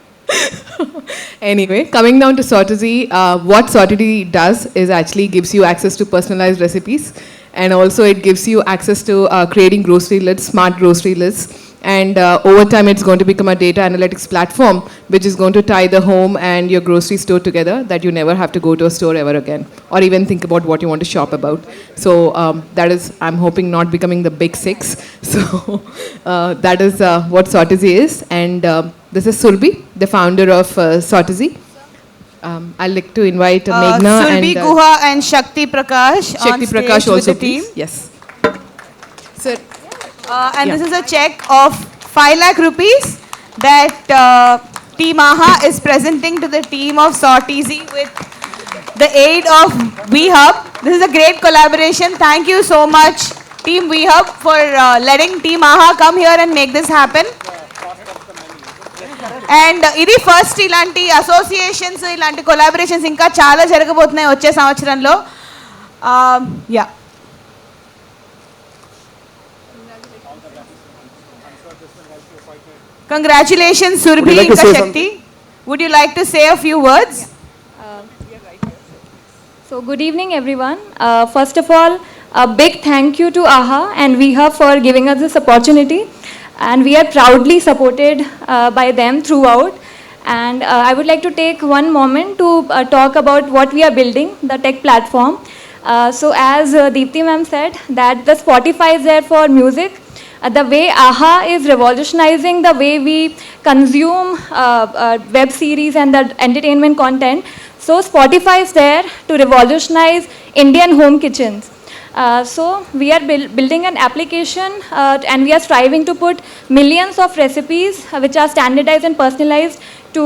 anyway, coming down to Sortizy, what Sortizy does is actually gives you access to personalized recipes, and also it gives you access to creating grocery lists, smart grocery lists. And over time, it's going to become a data analytics platform, which is going to tie the home and your grocery store together, that you never have to go to a store ever again, or even think about what you want to shop about. So that is, I'm hoping, not becoming the big six. So that is what Sortizy is. And this is Surbhi, the founder of Sortizy. I'd like to invite Meghna Surbhi and Guha and Shakti Prakash Shakti on stage Prakash also, with the team. please. Yes. Sir. And Yeah. this is a check of 5 lakh rupees that Team AHA is presenting to the team of Sortizy with the aid of VHub. This is a great collaboration. Thank you so much, Team VHub, for letting Team AHA come here and make this happen. And ఇది first ఇలాంటి associations ఇలాంటి collaborations ఇంకా చాలా జరగబోతున్నాయి వచ్చే సంవత్సరంలో. Yeah Congratulations, Surbhi and Shakti. Would you like to say a few words? So good evening, everyone. First of all, a big thank you to AHA and VHub for giving us this opportunity. And we are proudly supported by them throughout. And I would like to take one moment to talk about what we are building, the tech platform. So as Deepti ma'am said, that the Spotify is there for music. The way AHA is revolutionizing the way we consume web series and the entertainment content. So Spotify is there to revolutionize Indian home kitchens. So we are building an application and we are striving to put millions of recipes which are standardized and personalized to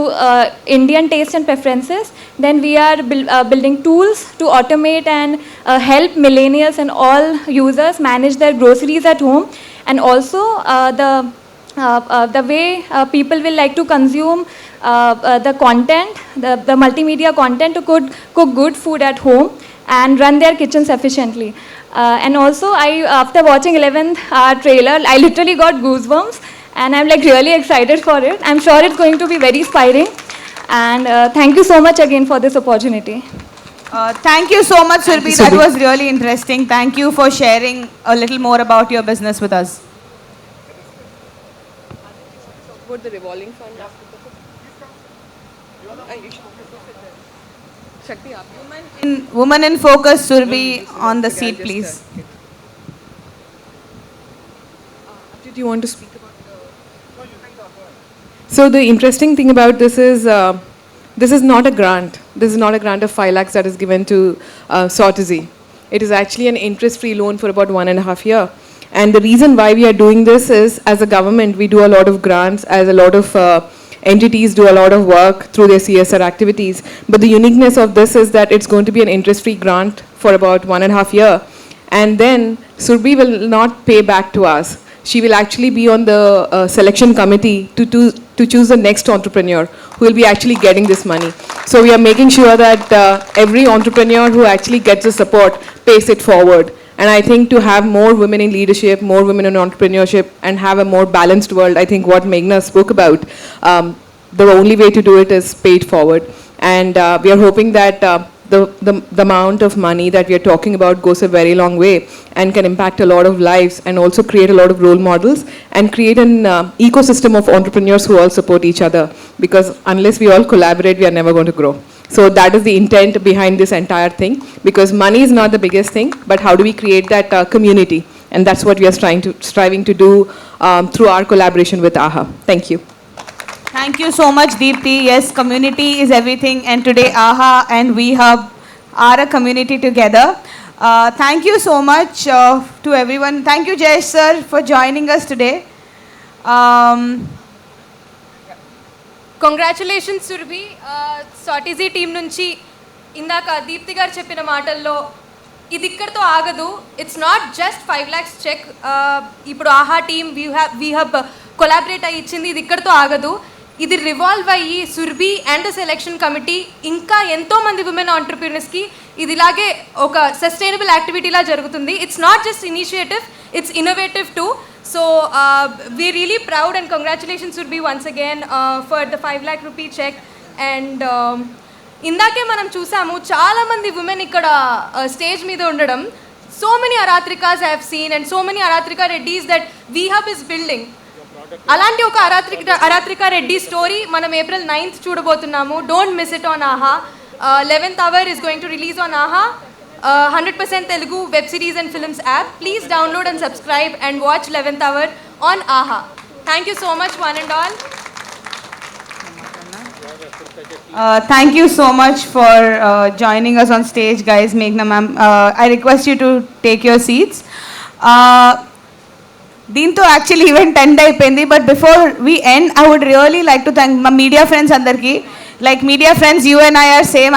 Indian taste and preferences. Then we are building tools to automate and help millennials and all users manage their groceries at home. And also the way people will like to consume the content, the multimedia content to cook good food at home and run their kitchens efficiently. And also, after watching 11th hour trailer, I literally got goosebumps, and I'm like really excited for it. I'm sure it's going to be very inspiring. And thank you so much again for this opportunity. Thank you so much, Surbhi. That was really interesting. Thank you for sharing a little more about your business with us. What the revolving fund? Shakti, Woman in focus, Surbhi, on the seat, please. Did you want to speak about So the interesting thing about this is not a grant. This is not a grant of 5 lakhs that is given to Sortizy. It is actually an interest-free loan for about 1.5 years. And the reason why we are doing this is, as a government, we do a lot of grants, as a lot of entities do a lot of work through their CSR activities. But the uniqueness of this is that it's going to be an interest-free grant for about 1.5 years. And then Surbhi will not pay back to us. She will actually be on the selection committee to choose the next entrepreneur who will be actually getting this money. So we are making sure that every entrepreneur who actually gets the support pays it forward. And I think to have more women in leadership, more women in entrepreneurship, and have a more balanced world, I think what Meghna spoke about, the only way to do it is pay it forward. And we are hoping that the amount of money that we are talking about goes a very long way and can impact a lot of lives and also create a lot of role models and create an ecosystem of entrepreneurs who all support each other, because unless we all collaborate, we are never going to grow. So that is the intent behind this entire thing, because money is not the biggest thing, but how do we create that community? And that's what we are striving to do through our collaboration with AHA. Thank you. Thank you so much, Deepthi. Yes, community is everything, and today AHA and WeHub are a community together. Thank you so much to everyone. Thank you, Jayesh sir, for joining us today. Congratulations Surabhi. సాటిజీ team నుంచి ఇందాక దీప్తి గారు చెప్పిన మాటల్లో ఇది ఇక్కడితో ఆగదు. It's not just 5 lakhs cheque. ఇప్పుడు ఆహా టీమ్ వీహబ్ కొలాబరేట్ అయ్యి ఇచ్చింది, ఇది ఇక్కడితో ఆగదు. ఇది రివాల్వ్ అయ్యి సుర్బి అండ్ సెలెక్షన్ కమిటీ ఇంకా ఎంతోమంది ఉమెన్ ఆంటర్ప్రీనర్స్కి ఇది ఇలాగే ఒక సస్టైనబుల్ యాక్టివిటీలా జరుగుతుంది. It's not just initiative, it's innovative two. So we're really proud and congratulations Surbi once again for the 5 lakh rupee check. And ఇందాకే మనం చూసాము చాలా మంది ఉమెన్ ఇక్కడ స్టేజ్ మీద ఉండడం. So many Aratrikas I have seen and so many Aratrika Reddys that WeHub is building. అలాంటి ఒక అరాత్రిక రెడ్డి స్టోరీ మనం April 9th చూడబోతున్నాము. డోంట్ మిస్ ఇట్ ఆన్ ఆహా. 11th hour is going to release on AHA. 100% Telugu web series and films app. Please download and subscribe and watch 11th hour on AHA. Thank you so much one and all. Thank you so much for joining us on stage, guys. Meghna ma'am, I request you to take your seats. దీంతో actually event end అయిపోయింది, but before we end I would really like to thank my media friends అందరికీ. Like media friends, you and I are same.